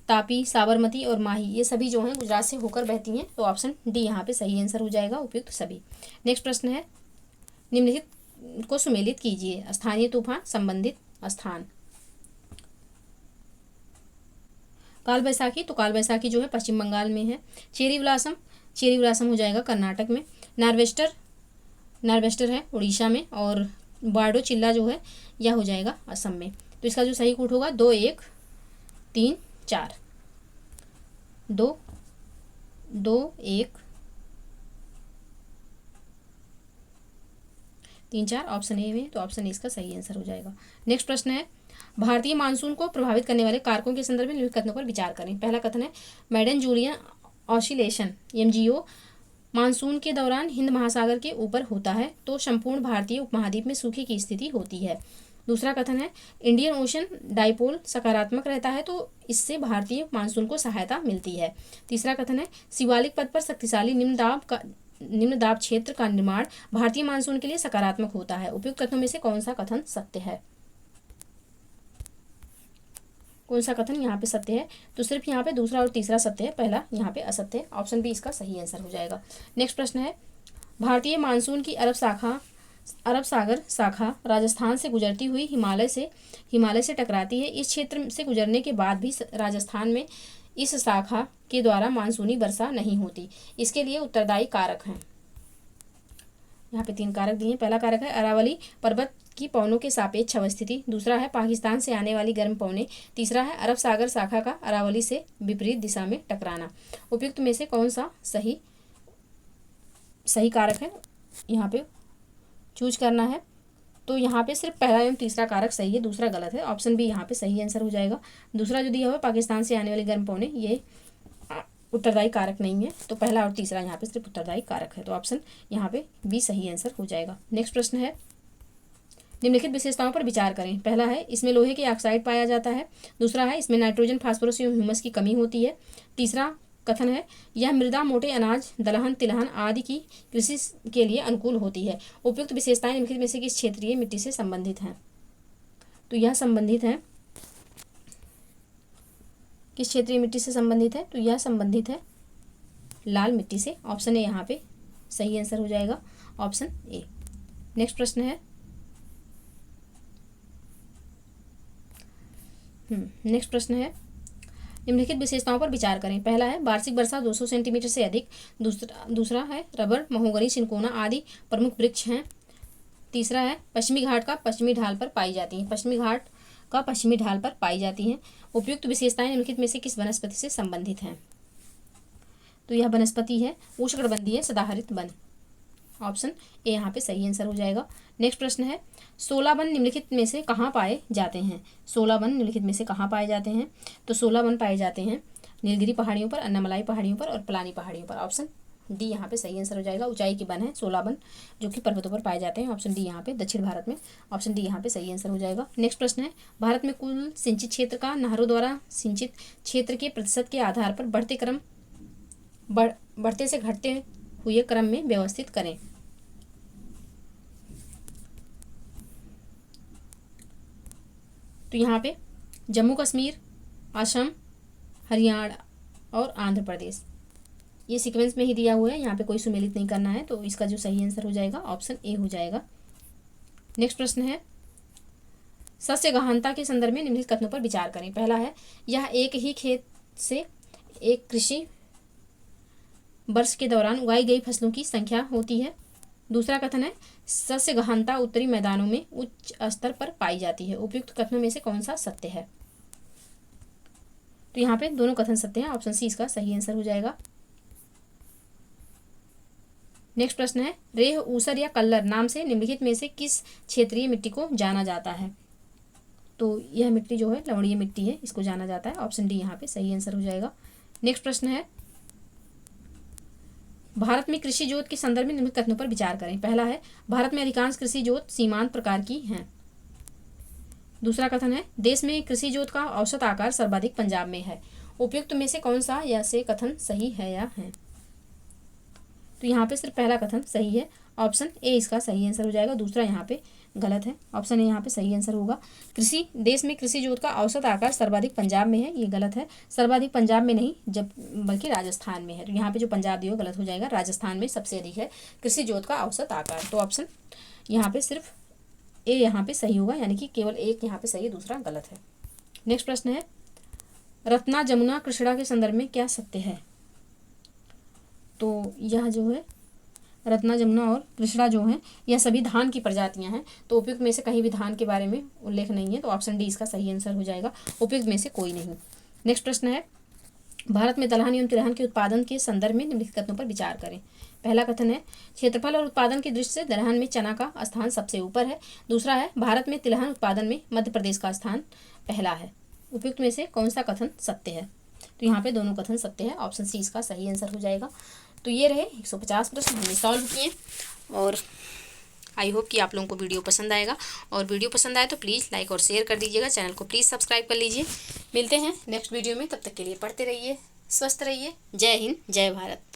तापी, साबरमती और माही ये सभी जो हैं गुजरात से होकर बहती हैं, तो ऑप्शन डी यहाँ पे सही आंसर हो जाएगा, उपयुक्त सभी। नेक्स्ट प्रश्न है निम्नलिखित को सुमेलित कीजिए। स्थानीय तूफान, संबंधित स्थान। काल बैसाखी, तो काल बैसाखी जो है पश्चिम बंगाल में है। चेरी ब्लासम हो जाएगा कर्नाटक में। नार्वेस्टर है उड़ीसा में। और बार्डो चिल्ला जो है यह हो जाएगा असम में। तो इसका जो सही कोड होगा 2 1 3 4 2 2 1 3 4 ऑप्शन ए में, तो ऑप्शन ए इसका सही आंसर हो जाएगा। नेक्स्ट प्रश्न है भारतीय मानसून को प्रभावित करने वाले कारकों के संदर्भ में निम्नलिखित कथनों पर विचार करें। पहला कथन है Madden Julian oscillation MJO monsoon के दौरान हिंद महासागर के ऊपर होता है तो संपूर्ण भारतीय उपमहाद्वीप में सूखे की स्थिति होती है। दूसरा कथन है इंडियन ओशन डाइपोल सकारात्मक रहता है तो इससे भारतीय मानसून को सहायता मिलती है। तीसरा कथन है शिवालिक पथ पर शक्तिशाली निम्न दाब क्षेत्र का निर्माण भारतीय मानसून के लिए सकारात्मक होता है। उपयुक्त कथनों में से कौन सा कथन सत्य है? कौन सा कथन यहाँ पे सत्य है? तो सिर्फ यहाँ पे दूसरा और तीसरा सत्य है, पहला यहाँ पे असत्य है। ऑप्शन बी इसका सही आंसर हो जाएगा। नेक्स्ट प्रश्न है भारतीय मानसून की अरब सागर शाखा राजस्थान से गुजरती हुई हिमालय से टकराती है। इस क्षेत्र से गुजरने के बाद भी राजस्थान में इस शाखा के द्वारा मानसूनी वर्षा नहीं होती। इसके लिए उत्तरदायी कारक हैं। यहाँ पे 3 कारक दिए। पहला कारक है अरावली पर्वत की पवनों के सापेक्ष अवस्थिति। दूसरा है पाकिस्तान से आने वाली गर्म पवनें। तीसरा है अरब सागर शाखा का अरावली से विपरीत दिशा में टकराना। उपयुक्त में से कौन सा सही कारक है, यहाँ पे चूज करना है। तो यहाँ पे सिर्फ पहला एवं तीसरा कारक सही है, दूसरा गलत है। ऑप्शन बी यहाँ पे सही आंसर हो जाएगा। दूसरा जो दिया हुआ पाकिस्तान से आने वाली गर्म पवनें, ये उत्तरदायी कारक नहीं है। तो पहला और तीसरा यहाँ पे सिर्फ उत्तरदायी कारक है। तो ऑप्शन यहाँ पे बी सही आंसर हो जाएगा। नेक्स्ट प्रश्न है, निम्नलिखित विशेषताओं पर विचार करें। पहला है इसमें लोहे के ऑक्साइड पाया जाता है। दूसरा है इसमें नाइट्रोजन, फास्फोरस एवं ह्यूमस की कमी होती है। तीसरा कथन है यह मृदा मोटे अनाज, दलहन, तिलहन आदि की कृषि के लिए अनुकूल होती है। उपयुक्त विशेषताएं निम्नलिखित में से किस क्षेत्रीय मिट्टी से संबंधित हैं? तो यह संबंधित है, किस क्षेत्रीय मिट्टी से संबंधित है? तो यह संबंधित है लाल मिट्टी से। ऑप्शन ए यहाँ पे सही आंसर हो जाएगा, ऑप्शन ए। नेक्स्ट प्रश्न है, नेक्स्ट प्रश्न है निम्नलिखित विशेषताओं पर विचार करें। पहला है वार्षिक वर्षा 200 सेंटीमीटर से अधिक। दूसरा है रबर, महोगनी, सिनकोना आदि प्रमुख वृक्ष हैं। तीसरा है पश्चिमी घाट का पश्चिमी ढाल पर पाई जाती हैं। पश्चिमी घाट का पश्चिमी ढाल पर पाई जाती हैं। उपयुक्त विशेषताएं निम्नलिखित में से किस वनस्पति से संबंधित हैं? तो यह वनस्पति है उष्णकटिबंधीय सदाहरित वन। ऑप्शन ए यहाँ पे सही आंसर हो जाएगा। नेक्स्ट प्रश्न है 16 वन निम्नलिखित में से कहाँ पाए जाते हैं? 16 वन निम्नलिखित में से कहाँ पाए जाते हैं? तो 16 वन पाए जाते हैं नीलगिरी पहाड़ियों पर, अन्नामलाई पहाड़ियों पर और पलानी पहाड़ियों पर। ऑप्शन डी यहाँ पे सही आंसर हो जाएगा। ऊंचाई के वन है 16 वन जो कि पर्वतों पर पाए जाते हैं। ऑप्शन डी यहाँ पे दक्षिण भारत में। ऑप्शन डी यहाँ पे सही आंसर हो जाएगा। नेक्स्ट प्रश्न है भारत में कुल सिंचित क्षेत्र का नहरों द्वारा सिंचित क्षेत्र के प्रतिशत के आधार पर बढ़ते से घटते हुए क्रम में व्यवस्थित करें। तो यहाँ पे जम्मू कश्मीर, असम, हरियाणा और आंध्र प्रदेश, ये सीक्वेंस में ही दिया हुआ है। यहाँ पे कोई सुमेलित नहीं करना है। तो इसका जो सही आंसर हो जाएगा ऑप्शन ए हो जाएगा। नेक्स्ट प्रश्न है सस्य गहनता के संदर्भ में निम्नलिखित कथनों पर विचार करें। पहला है यह एक ही खेत से एक कृषि वर्ष के दौरान उगाई गई फसलों की संख्या होती है। दूसरा कथन है सस्य गहनता उत्तरी मैदानों में उच्च स्तर पर पाई जाती है। उपयुक्त कथनों में से कौन सा सत्य है? तो यहाँ पे दोनों कथन सत्य हैं। ऑप्शन सी इसका सही आंसर हो जाएगा। नेक्स्ट प्रश्न है रेह, ऊसर या कल्लर नाम से निम्नलिखित में से किस क्षेत्रीय मिट्टी को जाना जाता है? तो यह मिट्टी जो है लवणीय मिट्टी है, इसको जाना जाता है। ऑप्शन डी यहाँ पे सही आंसर हो जाएगा। नेक्स्ट प्रश्न है भारत में कृषि जोत के संदर्भ में निम्नलिखित कथनों पर विचार करें। पहला है भारत में अधिकांश कृषि जोत सीमांत प्रकार की हैं। दूसरा कथन है देश में कृषि जोत का औसत आकार सर्वाधिक पंजाब में है। उपयुक्त में से कौन सा यह से कथन सही है या है? तो यहाँ पे सिर्फ पहला कथन सही है। ऑप्शन ए इसका सही आंसर हो जाएगा। दूसरा यहाँ पे गलत है। ऑप्शन ए यहाँ पे सही आंसर होगा। देश में कृषि जोत का औसत आकार सर्वाधिक पंजाब में है, ये गलत है। सर्वाधिक पंजाब में नहीं बल्कि राजस्थान में है। तो यहाँ पे जो पंजाब दिया गलत हो जाएगा। राजस्थान में सबसे अधिक है कृषि जोत का औसत आकार। तो ऑप्शन यहाँ पे सिर्फ ए यहाँ पे सही होगा, यानी कि केवल एक यहाँ पे सही है, दूसरा गलत है। नेक्स्ट प्रश्न है रत्ना, जमुना, कृष्णा के संदर्भ में क्या सत्य है? तो यह जो है रत्ना, जमुना और कृष्णा जो हैं यह सभी धान की प्रजातियां हैं। तो उपयुक्त में से कहीं भी धान के बारे में उल्लेख नहीं है। तो ऑप्शन डी इसका सही आंसर हो जाएगा। उपयुक्त में से कोई नहीं। नेक्स्ट प्रश्न है भारत में दलहन एवं तिलहन के उत्पादन के संदर्भ में निम्नलिखित कथनों पर विचार करें। पहला कथन है क्षेत्रफल और उत्पादन की दृष्टि से दलहन में चना का स्थान सबसे ऊपर है। दूसरा है भारत में तिलहन उत्पादन में मध्य प्रदेश का स्थान पहला है। उपयुक्त में से कौन सा कथन सत्य है? तो यहाँ पे दोनों कथन सत्य है। ऑप्शन सी इसका सही आंसर हो जाएगा। तो ये रहे 150 प्रश्न हमने सॉल्व किए और आई होप कि आप लोगों को वीडियो पसंद आएगा। और वीडियो पसंद आए तो प्लीज़ लाइक और शेयर कर दीजिएगा। चैनल को प्लीज़ सब्सक्राइब कर लीजिए। मिलते हैं नेक्स्ट वीडियो में, तब तक के लिए पढ़ते रहिए, स्वस्थ रहिए। जय हिंद, जय भारत।